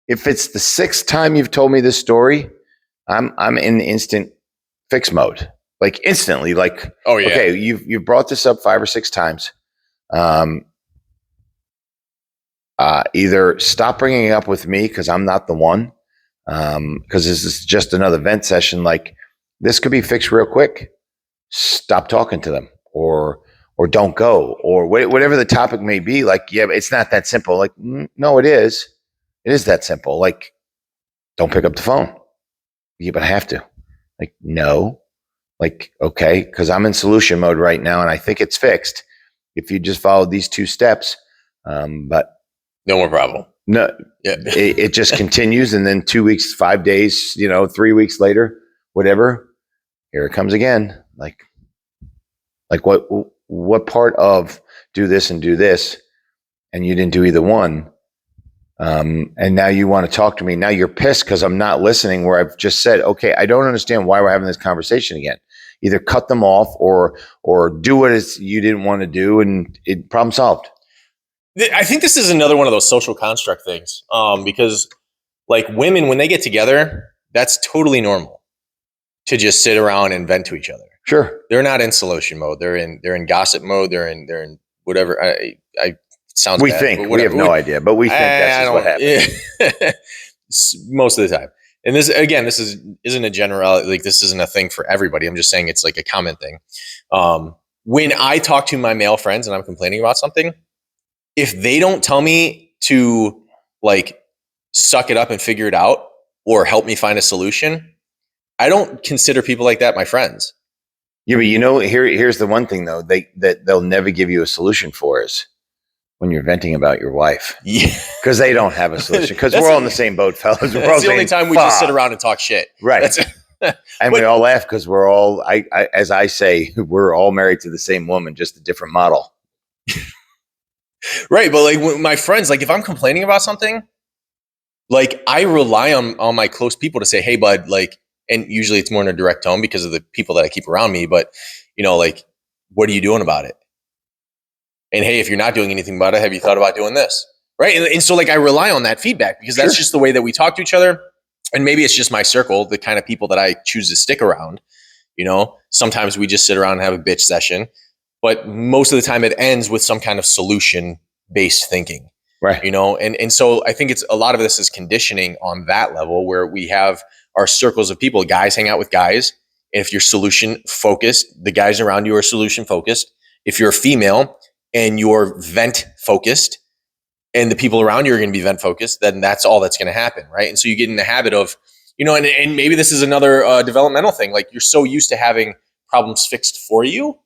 if it's the 6th time you've told me this story, I'm in instant fix mode. Like instantly, like, oh yeah, okay, you've brought this up 5 or 6 times. Either stop bringing it up with me because I'm not the one, because this is just another vent session. Like this could be fixed real quick. Stop talking to them, or don't go, or whatever the topic may be. Like, yeah, it's not that simple. Like, no, it is. It is that simple. Like, don't pick up the phone. Yeah, but I have to. Like, no. Like, okay, because I'm in solution mode right now, and I think it's fixed if you just followed these 2 steps. But no more problem. No, yeah. it just continues, and then 2 weeks, 5 days, 3 weeks later, whatever, here it comes again. Like what part of do this and do this, and you didn't do either one, and now you want to talk to me. Now you're pissed because I'm not listening. Where I've just said, okay, I don't understand why we're having this conversation again. Either cut them off or do what you didn't want to do, and problem solved. I think this is another one of those social construct things, because like women, when they get together, that's totally normal to just sit around and vent to each other. Sure. They're not in solution mode. They're in gossip mode. They're in whatever. Sounds we bad, think we have no idea, but we think that's what happens most of the time. And this isn't a general, like this isn't a thing for everybody. I'm just saying it's like a common thing. When I talk to my male friends and I'm complaining about something, if they don't tell me to like suck it up and figure it out or help me find a solution, I don't consider people like that my friends. Yeah, but here's the one thing though, they'll never give you a solution for is when you're venting about your wife. Yeah. Because they don't have a solution. Because we're all in the same boat, fellas. We're that's the only time we just sit around and talk shit. Right. And we all laugh because we're all, as I say, we're all married to the same woman, just a different model. Right. But like when my friends, like if I'm complaining about something, like I rely on my close people to say, hey, bud, like, and usually it's more in a direct tone because of the people that I keep around me. But, like, what are you doing about it? And hey, if you're not doing anything about it, have you thought about doing this? right? And so like I rely on that feedback because that's just the way that we talk to each other. And maybe it's just my circle, the kind of people that I choose to stick around. Sometimes we just sit around and have a bitch session, but most of the time it ends with some kind of solution based thinking. Right. And so I think it's a lot of this is conditioning on that level where we have our circles of people. Guys hang out with guys. And if you're solution focused, the guys around you are solution focused. If you're a female and you're vent focused and the people around you are going to be vent focused, then that's all that's going to happen. Right. And so you get in the habit of, and maybe this is another developmental thing. Like you're so used to having problems fixed for you.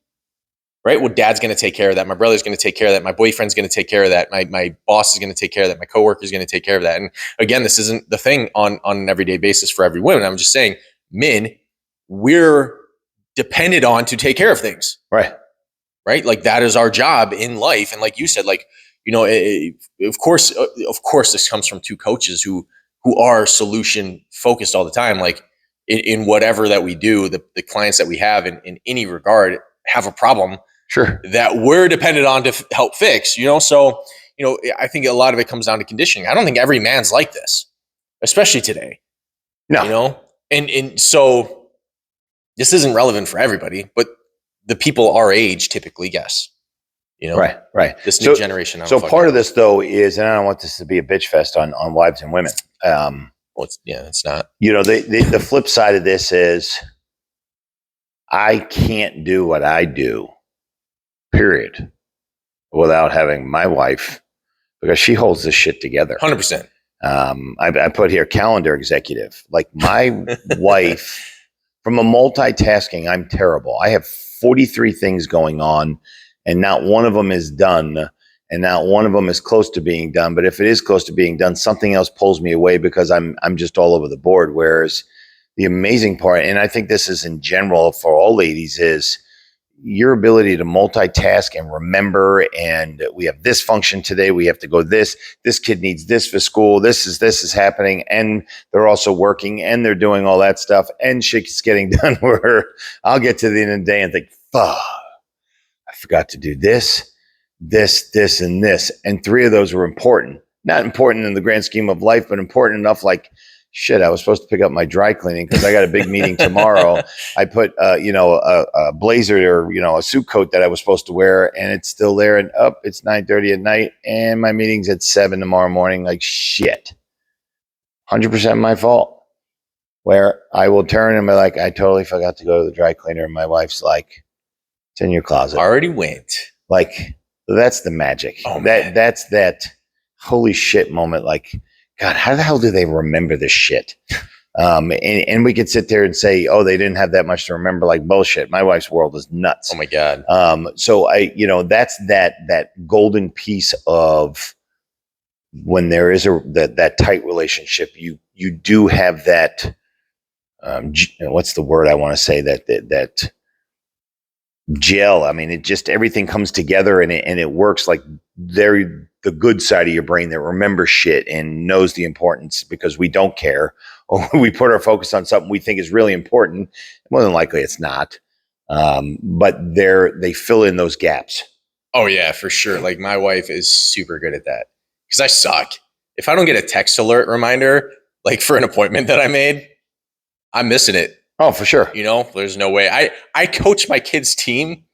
Right. Well, dad's going to take care of that. My brother's going to take care of that. My boyfriend's going to take care of that. My boss is going to take care of that. My coworker is going to take care of that. And again, this isn't the thing on an everyday basis for every woman. I'm just saying, men, we're depended on to take care of things. Right. Right. Like that is our job in life. And like you said, like, of course, this comes from two coaches who are solution focused all the time. Like in whatever that we do, the clients that we have in any regard have a problem. Sure. That we're dependent on to help fix, So, I think a lot of it comes down to conditioning. I don't think every man's like this, especially today. No. And so this isn't relevant for everybody, but the people our age typically, yes. Right. This new generation. So part of this though is, and I don't want this to be a bitch fest on wives and women. It's not. The flip side of this is I can't do what I do, period, without having my wife, because she holds this shit together. 100%. I put here calendar executive. Like my wife, from a multitasking, I'm terrible. I have 43 things going on, and not one of them is done, and not one of them is close to being done. But if it is close to being done, something else pulls me away because I'm just all over the board. Whereas the amazing part, and I think this is in general for all ladies, is your ability to multitask and remember. And we have this function today. We have to go this kid needs this for school. This is happening. And they're also working and they're doing all that stuff. And shit's getting done where I'll get to the end of the day and think, fuck, I forgot to do this, and this. And three of those were important. Not important in the grand scheme of life, but important enough like, shit, I was supposed to pick up my dry cleaning because I got a big meeting tomorrow. I put, a blazer or, a suit coat that I was supposed to wear, and it's still there. And it's 9:30 at night, and my meeting's at 7 tomorrow morning. Like, shit. 100% my fault. Where I will turn and be like, I totally forgot to go to the dry cleaner. And my wife's like, it's in your closet. Already went. Like, that's the magic. Oh, man. That's that holy shit moment. Like, God, how the hell do they remember this shit? And we could sit there and say, oh, they didn't have that much to remember. Like, bullshit. My wife's world is nuts. Oh my God. So that's that golden piece of when there is that tight relationship, you do have that, what's the word I want to say, that gel. I mean, it just, everything comes together and it works like the good side of your brain that remembers shit and knows the importance, because we don't care, or we put our focus on something we think is really important. More than likely it's not. But they fill in those gaps. Oh yeah, for sure. Like my wife is super good at that because I suck. If I don't get a text alert reminder, like for an appointment that I made, I'm missing it. Oh, for sure. There's no way. I coach my kids' team.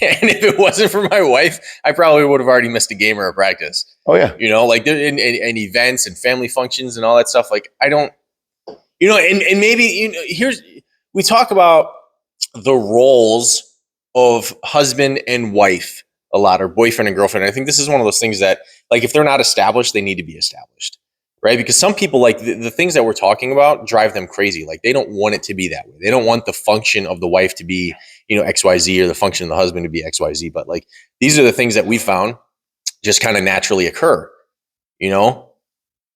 And if it wasn't for my wife, I probably would have already missed a game or a practice. Oh yeah. Like in events and family functions and all that stuff. Like I don't, and maybe, we talk about the roles of husband and wife a lot, or boyfriend and girlfriend. And I think this is one of those things that, like, if they're not established, they need to be established. Right? Because some people, like the things that we're talking about drive them crazy. Like they don't want it to be that way. They don't want the function of the wife to be, XYZ, or the function of the husband to be XYZ. But like, these are the things that we found just kind of naturally occur,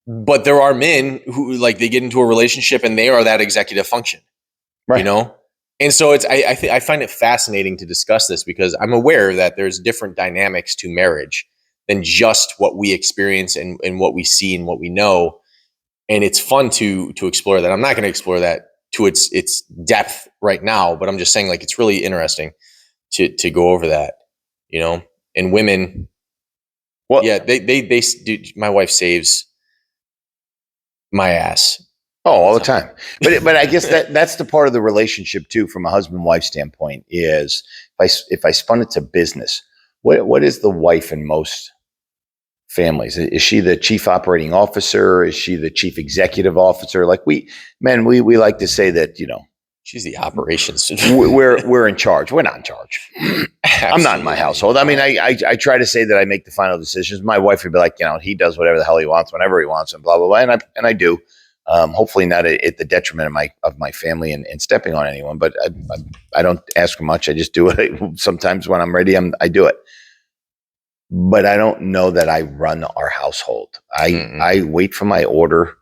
but there are men who, like, they get into a relationship and they are that executive function, right. And so I find it fascinating to discuss this because I'm aware that there's different dynamics to marriage than just what we experience and what we see and what we know. And it's fun to explore that. I'm not going to explore that to its depth right now, but I'm just saying, like, it's really interesting to go over that, And women, Well, Yeah, they do. My wife saves my ass. all the time. But I guess that's the part of the relationship too, from a husband wife standpoint. Is if I spun it to business, what is the wife in most families? Is she the chief operating officer? Is she the chief executive officer? Like we like to say that, She's the operations. we're in charge. We're not in charge. I'm not in my household. I mean, I try to say that I make the final decisions. My wife would be like, he does whatever the hell he wants, whenever he wants, and blah blah blah. And I do. Hopefully not at the detriment of my family and stepping on anyone. But I don't ask for much. I just do it. Sometimes when I'm ready, I do it. But I don't know that I run our household. I wait for my order.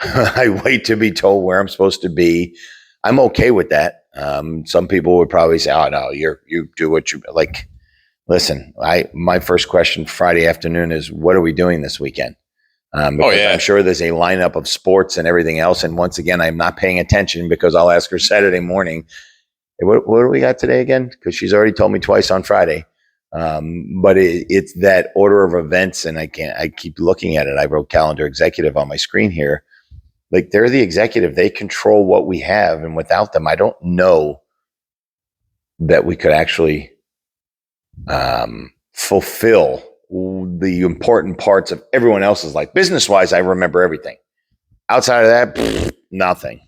I wait to be told where I'm supposed to be. I'm okay with that. Some people would probably say, "Oh no, you do what you like." Listen, my first question Friday afternoon is, "What are we doing this weekend?" Because I'm sure there's a lineup of sports and everything else. And once again, I'm not paying attention because I'll ask her Saturday morning, "Hey, what do we got today again?" Because she's already told me twice on Friday. But it's that order of events, and I keep looking at it. I wrote calendar executive on my screen here. Like, they're the executive. They control what we have. And without them, I don't know that we could actually fulfill the important parts of everyone else's life. Business-wise, I remember everything. Outside of that, nothing.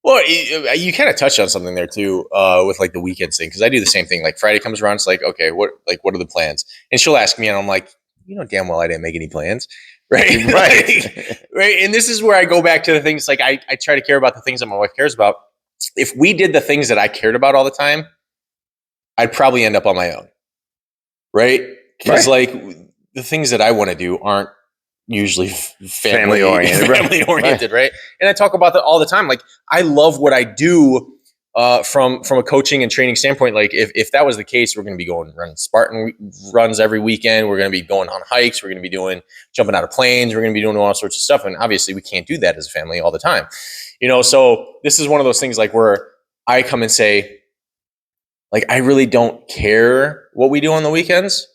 Well, you kind of touched on something there too, with like the weekends thing, because I do the same thing. Like Friday comes around, it's like, okay, what are the plans? And she'll ask me, and I'm like, damn well I didn't make any plans, right? Right. Right. And this is where I go back to the things like I try to care about the things that my wife cares about. If we did the things that I cared about all the time, I'd probably end up on my own, right? Because like the things that I want to do aren't usually family oriented, right? And I talk about that all the time. Like, I love what I do from a coaching and training standpoint. Like, if that was the case, we're going to be going running Spartan runs every weekend. We're going to be going on hikes. We're going to be jumping out of planes. We're going to be doing all sorts of stuff. And obviously, we can't do that as a family all the time, So this is one of those things like where I come and say, like, I really don't care what we do on the weekends.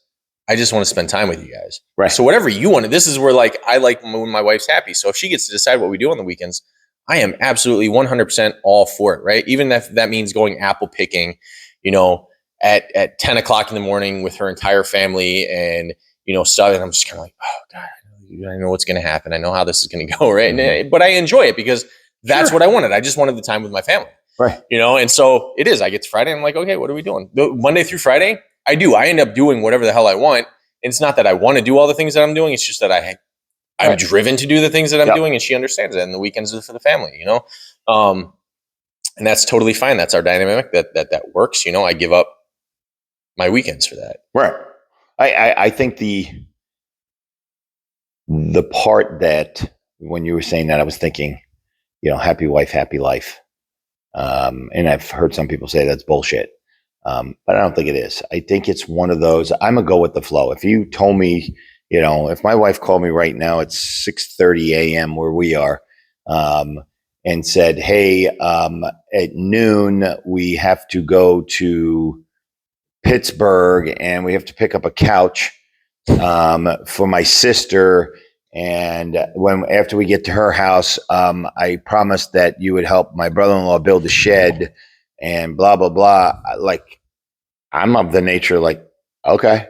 I just want to spend time with you guys. Right. So whatever you want, this is where like I like when my wife's happy. So if she gets to decide what we do on the weekends, I am absolutely 100% all for it. Right. Even if that means going apple picking, at 10 o'clock in the morning with her entire family and, stuff. And I'm just kind of like, oh God, I know what's going to happen. I know how this is going to go. Right. Mm-hmm. But I enjoy it because that's what I wanted. I just wanted the time with my family. Right. And so it is. I get to Friday and I'm like, okay, what are we doing? Monday through Friday, I end up doing whatever the hell I want. And it's not that I want to do all the things that I'm doing. It's just that I'm driven to do the things that I'm doing, and she understands that. And the weekends are for the family, and that's totally fine. That's our dynamic. That works. I give up my weekends for that. Right. I think the part that when you were saying that, I was thinking, happy wife, happy life. And I've heard some people say that's bullshit. But I don't think it is. I think it's one of those, I'm a go with the flow. If you told me, if my wife called me right now at 6:30 a.m. where we are, and said, hey, at noon, we have to go to Pittsburgh and we have to pick up a couch for my sister. And after we get to her house, I promised that you would help my brother-in-law build a shed and blah, blah, blah. Like, I'm of the nature, like, okay.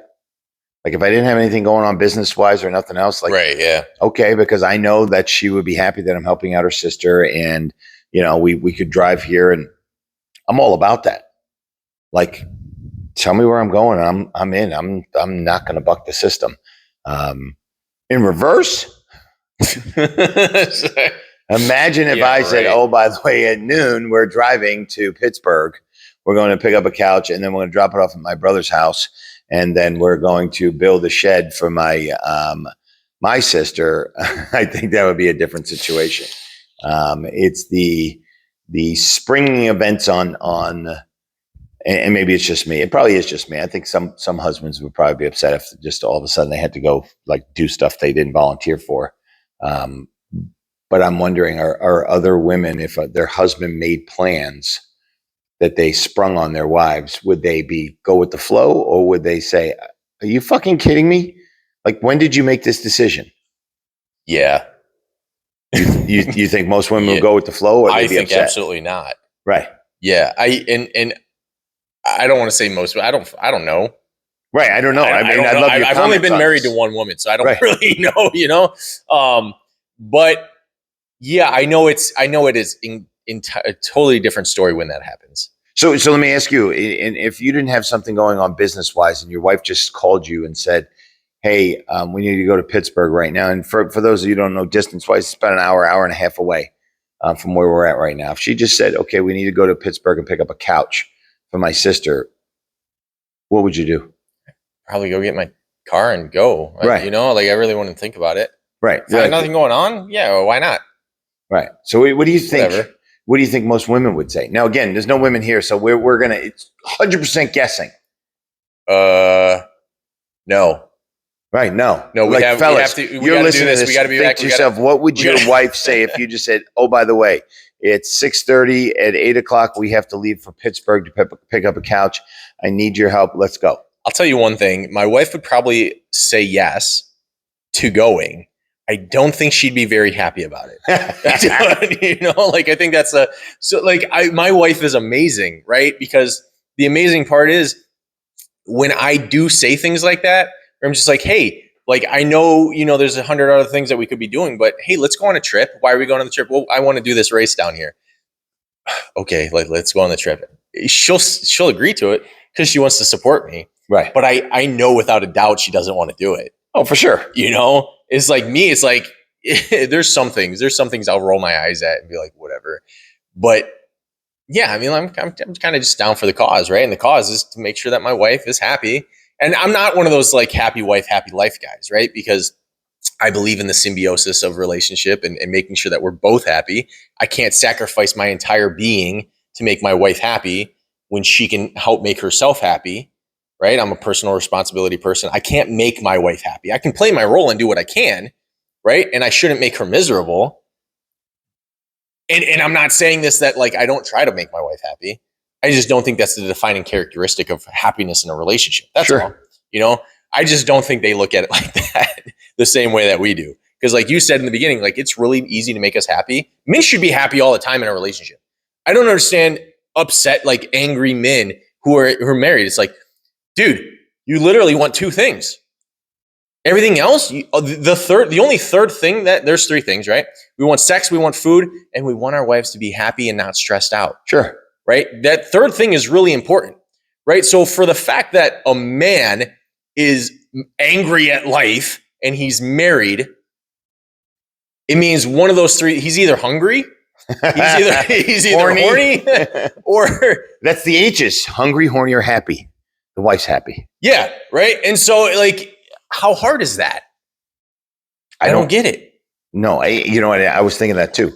Like, if I didn't have anything going on business-wise or nothing else, like, right, yeah. Okay, because I know that she would be happy that I'm helping out her sister and, we could drive here and I'm all about that. Like, tell me where I'm going. I'm in. I'm not going to buck the system. In reverse, imagine if I said, oh, by the way, at noon, we're driving to Pittsburgh. We're going to pick up a couch and then we're going to drop it off at my brother's house. And then we're going to build a shed for my sister. I think that would be a different situation. It's the springing events on, and maybe it's just me. It probably is just me. I think some husbands would probably be upset if just all of a sudden they had to go like do stuff they didn't volunteer for. But I'm wondering, are other women, if their husband made plans that they sprung on their wives, would they go with the flow, or would they say, are you fucking kidding me? Like, when did you make this decision? Yeah. You think most women Yeah. will go with the flow, or I they'd be think upset? absolutely not. Right. Yeah. And I don't want to say most, but I don't know. Right. I don't know. I mean, don't I know. love your I've only comments been on married this. to one woman, so I don't Right. really know, but yeah, I know it is a totally different story when that happens. So let me ask you, and if you didn't have something going on business-wise and your wife just called you and said, hey, we need to go to Pittsburgh right now. And for those of you who don't know, distance-wise, it's about an hour and a half away from where we're at right now. If she just said, okay, we need to go to Pittsburgh and pick up a couch for my sister, what would you do? Probably go get my car and go. Right. I really wouldn't think about it. Right. If I had nothing going on, yeah, well, why not? Right. So what do you think? Whatever. What do you think most women would say? Now, again, there's no women here, so we're gonna. It's 100% guessing. No. Right? No. No. Like, fellas, you're listening to this. We got to be think back. to yourself, what would your wife say if you just said, "Oh, by the way, it's 6:30 at 8:00. We have to leave for Pittsburgh to pick up a couch. I need your help. Let's go." I'll tell you one thing. My wife would probably say yes to going. I don't think she'd be very happy about it. I think that's my wife is amazing, right? Because the amazing part is when I do say things like that, I'm just like, hey, like, I know, there's 100 other things that we could be doing, but hey, let's go on a trip. Why are we going on the trip? Well, I want to do this race down here. Okay, let's go on the trip. She'll agree to it because she wants to support me. Right. But I know without a doubt she doesn't want to do it. Oh, for sure. It's like me. It's like there's some things I'll roll my eyes at and be like, whatever. But yeah, I mean, I'm kind of just down for the cause, right? And the cause is to make sure that my wife is happy. And I'm not one of those like happy wife, happy life guys, right? Because I believe in the symbiosis of relationship and making sure that we're both happy. I can't sacrifice my entire being to make my wife happy when she can help make herself happy, right? I'm a personal responsibility person. I can't make my wife happy. I can play my role and do what I can, right? And I shouldn't make her miserable. And I'm not saying this that like I don't try to make my wife happy. I just don't think that's the defining characteristic of happiness in a relationship. That's all. I just don't think they look at it like that the same way that we do. Because like you said in the beginning, like it's really easy to make us happy. Men should be happy all the time in a relationship. I don't understand upset, like angry men who are married. It's like, dude, you literally want two things. Everything else, the only third thing there's three things, right? We want sex, we want food, and we want our wives to be happy and not stressed out. Sure. Right? That third thing is really important, right? So for the fact that a man is angry at life and he's married, it means one of those three, he's either hungry, he's either horny or that's the H's: hungry, horny, or happy. The wife's happy. Yeah, right? And so like, how hard is that? I don't get it. No, I was thinking that too.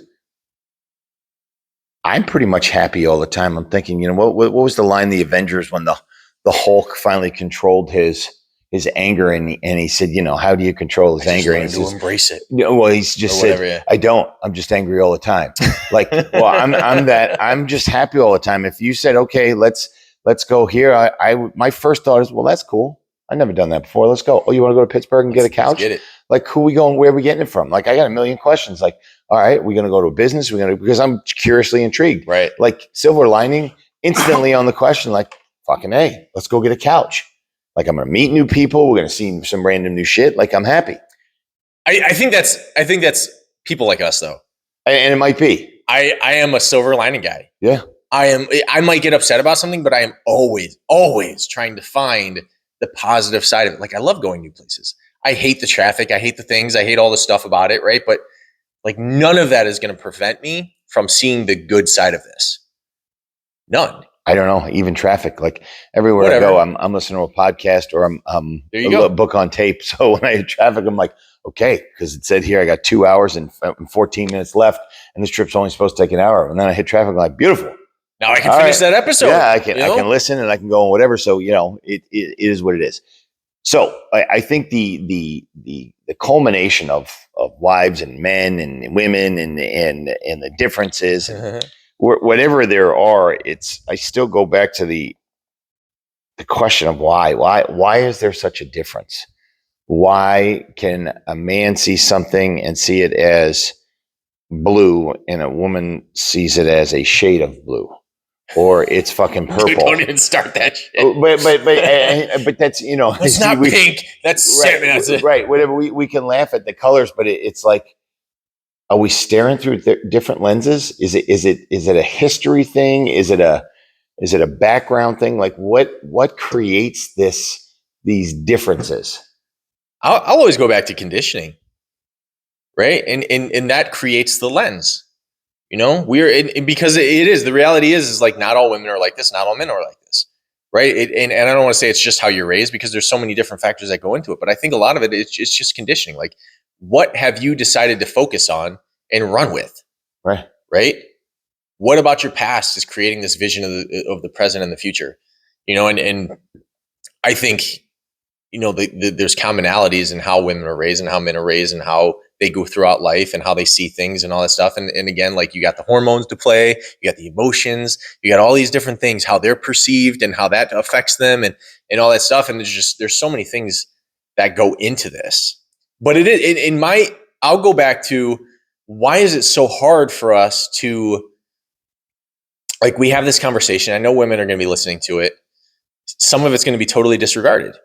I'm pretty much happy all the time. I'm thinking, what was the line in the Avengers when the Hulk finally controlled his anger and he said, how do you control his anger? And he says, embrace it. He's just said, I don't. I'm just angry all the time. Like, well, I'm just happy all the time. If you said, okay, let's go here, my first thought is, well, that's cool. I've never done that before. Let's go. Oh, you want to go to Pittsburgh and get a couch? Get it. Like, who are we going? Where are we getting it from? Like, I got a million questions. Like, all right, we're going to go to a business. Because I'm curiously intrigued. Right. Like, silver lining instantly on the question, like, fucking A, let's go get a couch. Like, I'm going to meet new people. We're going to see some random new shit. Like, I'm happy. I think that's people like us though. And it might be. I am a silver lining guy. Yeah. I might get upset about something, but I am always trying to find the positive side of it. Like, I love going new places. I hate the traffic. I hate the things. I hate all the stuff about it. Right. But like, none of that is going to prevent me from seeing the good side of this. None. I don't know. Even traffic, like everywhere I go, I'm listening to a podcast or I'm a book on tape. So when I hit traffic, I'm like, okay, because it said here I got 2 hours and 14 minutes left, and this trip's only supposed to take an hour. And then I hit traffic, I'm like, beautiful. Now I can finish that episode. Yeah, I can listen and I can go on whatever. So it is what it is. So I think the culmination of wives and men and women and the differences, whatever there are, I still go back to the question of why is there such a difference? why can a man see something and see it as blue and a woman sees it as a shade of blue, or it's fucking purple? Dude, don't even start that shit. But that's, you know, it's not pink. That's right. Whatever, we can laugh at the colors, but it's like, are we staring through different lenses? Is it a history thing? Is it a background thing? Like what creates these differences? I'll always go back to conditioning, right? And that creates the lens. You know, because it is, the reality is like not all women are like this, not all men are like this, right? And I don't want to say it's just how you're raised, because there's so many different factors that go into it. But I think a lot of it is it's just conditioning. Like, what have you decided to focus on and run with? Right. Right. What about your past is creating this vision of the present and the future? You know, and I think, you know, there's commonalities in how women are raised and how men are raised and how they go throughout life and how they see things and all that stuff. And again, like, you got the hormones to play, you got the emotions, you got all these different things, how they're perceived and how that affects them and all that stuff. And there's so many things that go into this. But I'll go back to, why is it so hard for us to, like, we have this conversation. I know women are going to be listening to it. Some of it's going to be totally disregarded,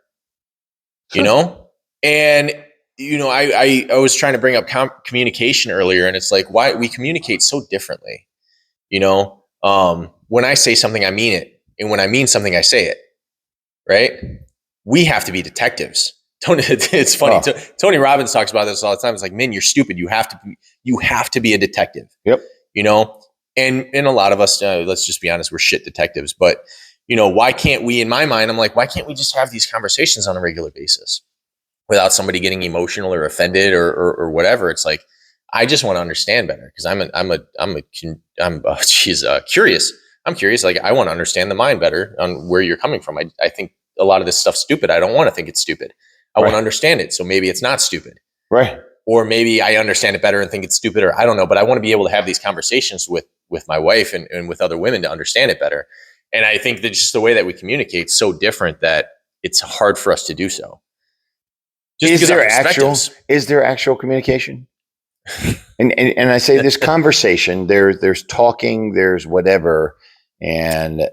you know? And, you know, I was trying to bring up communication earlier, and it's like, why we communicate so differently. You know, when I say something, I mean it. And when I mean something, I say it, right? We have to be detectives. It's funny. Oh. Tony Robbins talks about this all the time. It's like, men, you're stupid. You have to be a detective. Yep. You know, and a lot of us, let's just be honest, we're shit detectives. But, you know, why can't we, in my mind, I'm like, why can't we just have these conversations on a regular basis without somebody getting emotional or offended or whatever? It's like, I just want to understand better, because she's curious. I'm curious. Like, I want to understand the mind better on where you're coming from. I think a lot of this stuff's stupid. I don't want to think it's stupid. I want to understand it. So maybe it's not stupid. Right. Or maybe I understand it better and think it's stupid, or I don't know, but I want to be able to have these conversations with my wife and with other women to understand it better. And I think that just the way that we communicate is so different that it's hard for us to do so. Just is there actual communication? and I say this conversation, there's talking, there's whatever. And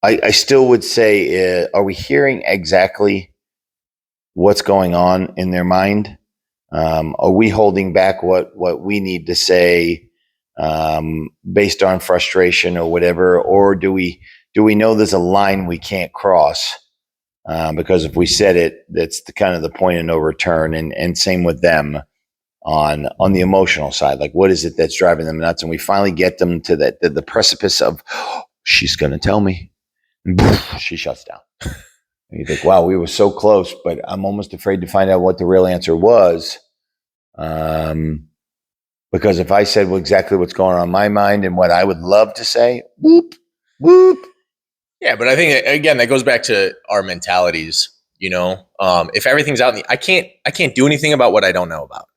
I still would say, are we hearing exactly what's going on in their mind? Are we holding back what we need to say based on frustration or whatever? Or do we know there's a line we can't cross? Because if we said it, that's kind of the point of no return. And same with them on the emotional side. Like, what is it that's driving them nuts? And we finally get them to the precipice of, she's going to tell me. And she shuts down. And you think, wow, we were so close, but I'm almost afraid to find out what the real answer was. Because if I said exactly what's going on in my mind and what I would love to say, whoop, whoop. Yeah, but I think, again, that goes back to our mentalities. You know, if everything's out in I can't do anything about what I don't know about.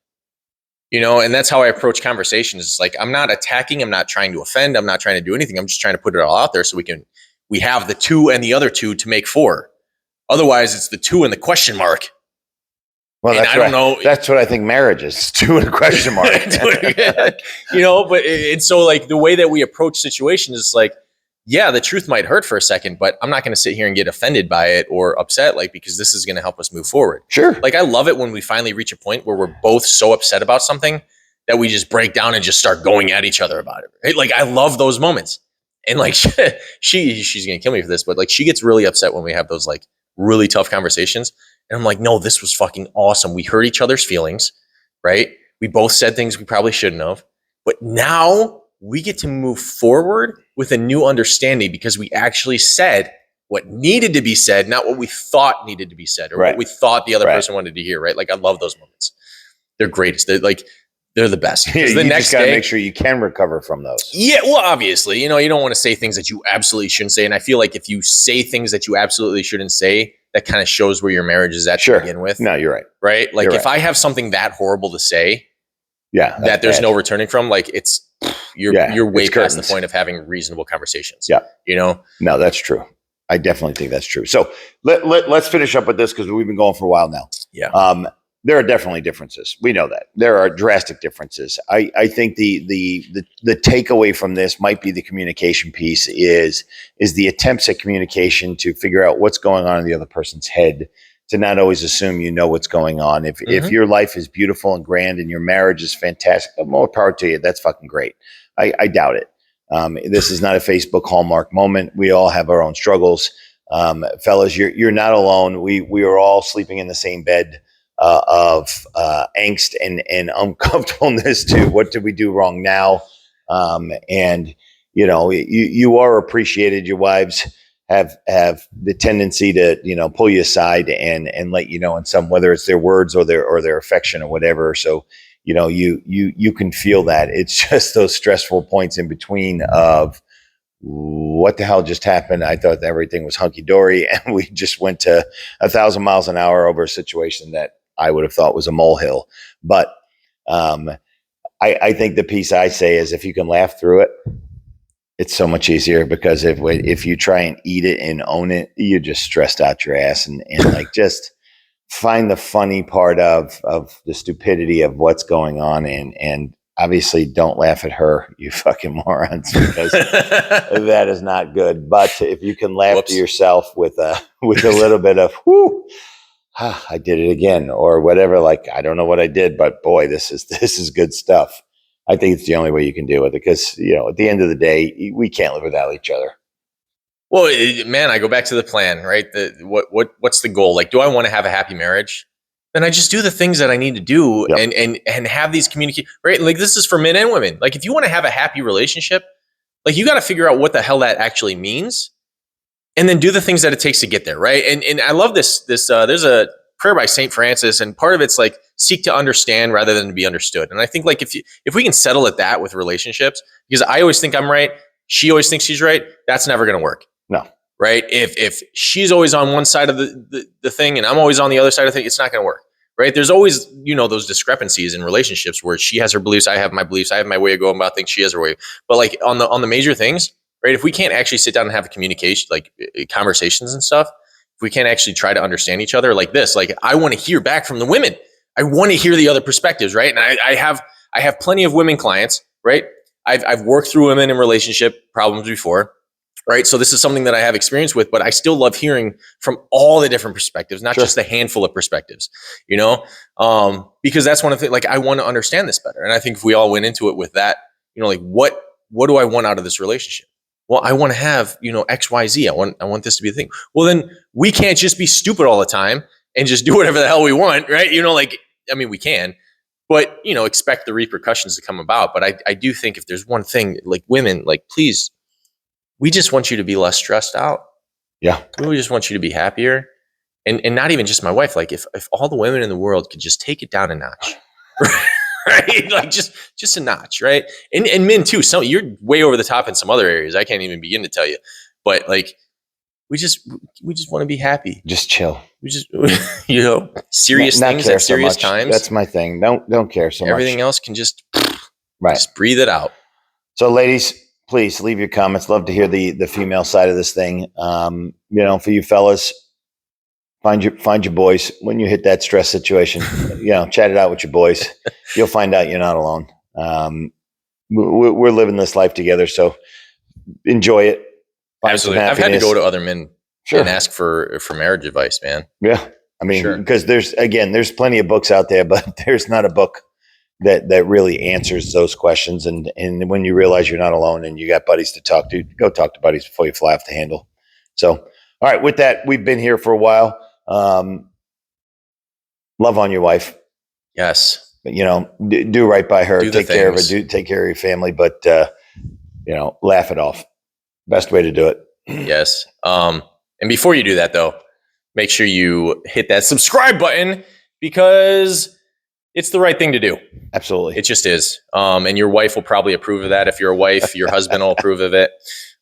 You know, and that's how I approach conversations. It's like, I'm not attacking. I'm not trying to offend. I'm not trying to do anything. I'm just trying to put it all out there so we have the two and the other two to make four. Otherwise, it's the two and the question mark. Well, that's what I think marriage is. Two and a question mark. You know, but it's so, like, the way that we approach situations is like, yeah, the truth might hurt for a second, but I'm not going to sit here and get offended by it or upset, like, because this is going to help us move forward. Sure. Like, I love it when we finally reach a point where we're both so upset about something that we just break down and just start going at each other about it. Right? Like, I love those moments. And, like, she's going to kill me for this, but, like, she gets really upset when we have those, like, really tough conversations. And I'm like, no, this was fucking awesome. We hurt each other's feelings, right? We both said things we probably shouldn't have. But now we get to move forward with a new understanding because we actually said what needed to be said, not what we thought needed to be said or what we thought the other person wanted to hear, right? Like, I love those moments. They're greatest. They're the best. Yeah, you just got to make sure you can recover from those. Yeah, well, obviously, you know, you don't want to say things that you absolutely shouldn't say. And I feel like if you say things that you absolutely shouldn't say, that kind of shows where your marriage is at to begin with. No, you're right. Right? Like, if I have something that horrible to say, that there's no returning from, like, you're way past the point of having reasonable conversations. Yeah. You know? No, that's true. I definitely think that's true. So let's finish up with this because we've been going for a while now. Yeah. There are definitely differences. We know that there are drastic differences. I think the takeaway from this might be the communication piece is the attempts at communication to figure out what's going on in the other person's head, to not always assume you know what's going on. If your life is beautiful and grand and your marriage is fantastic, more power to you. That's fucking great. I doubt it. This is not a Facebook Hallmark moment. We all have our own struggles. Fellas, you're not alone. We are all sleeping in the same bed of angst and uncomfortableness to what did we do wrong now. And you are appreciated. Your wives have the tendency to, pull you aside and let you know in some, whether it's their words or their affection or whatever. So, you can feel that. It's just those stressful points in between of what the hell just happened. I thought everything was hunky dory and we just went to 1,000 miles an hour over a situation that I would have thought was a molehill. But I think the piece I say is if you can laugh through it, it's so much easier, because if you try and eat it and own it, you're just stressed out your ass and like just find the funny part of the stupidity of what's going on and obviously don't laugh at her, you fucking morons, because that is not good. But if you can laugh to yourself with a little bit of whoo, I did it again, or whatever. Like, I don't know what I did, but boy, this is good stuff. I think it's the only way you can deal with it, because at the end of the day, we can't live without each other. Well, man, I go back to the plan, right? What's the goal? Like, do I want to have a happy marriage? Then I just do the things that I need to do, and have these communicate, right? Like, this is for men and women. Like, if you want to have a happy relationship, like, you got to figure out what the hell that actually means, and then do the things that it takes to get there, right? And I love this. There's a prayer by Saint Francis, and part of it's like seek to understand rather than to be understood. And I think like if we can settle at that with relationships, because I always think I'm right, she always thinks she's right, that's never going to work. No. Right? If she's always on one side of the thing and I'm always on the other side of the thing, it's not going to work. Right? There's always, those discrepancies in relationships where she has her beliefs, I have my beliefs, I have my way of going about things, she has her way. But like on the major things, right? If we can't actually sit down and have a communication, like conversations and stuff, if we can't actually try to understand each other like this, like I want to hear back from the women. I want to hear the other perspectives, right? And I have plenty of women clients, right? I've worked through women in relationship problems before, right? So this is something that I have experience with, but I still love hearing from all the different perspectives, not just a handful of perspectives, because that's one of the things, like, I want to understand this better. And I think if we all went into it with that, like what do I want out of this relationship? Well, I want to have, X, Y, Z. I want this to be the thing. Well, then we can't just be stupid all the time and just do whatever the hell we want, right? We can, but, expect the repercussions to come about. But I do think if there's one thing, like, women, like, please, we just want you to be less stressed out. Yeah. We just want you to be happier. And not even just my wife. Like, if all the women in the world could just take it down a notch, right? Like just a notch, right? And men too. So you're way over the top in some other areas. I can't even begin to tell you. But like, we just want to be happy. Just chill. We just, serious things at serious times. That's my thing. Don't care so much. Everything else can just breathe it out. So, ladies, please leave your comments. Love to hear the female side of this thing. For you fellas, find your boys when you hit that stress situation. Chat it out with your boys. You'll find out you're not alone. We're living this life together, so enjoy it. Absolutely, I've had to go to other men and ask for marriage advice, man. Yeah, because there's plenty of books out there, but there's not a book that really answers those questions. And when you realize you're not alone and you got buddies to talk to, go talk to buddies before you fly off the handle. So, all right, with that, we've been here for a while. Love on your wife. Yes. Do right by her. Take care of her. Take care of your family, but laugh it off. Best way to do it. Yes. And before you do that, though, make sure you hit that subscribe button, because it's the right thing to do. Absolutely. It just is. And your wife will probably approve of that. If you're a wife, your husband will approve of it.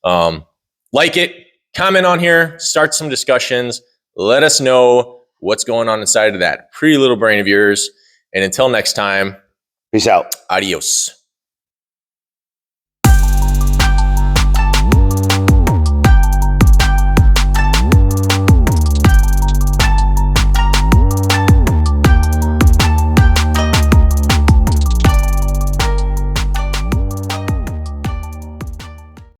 Like it, comment on here, start some discussions. Let us know what's going on inside of that pretty little brain of yours. And until next time, peace out. Adios.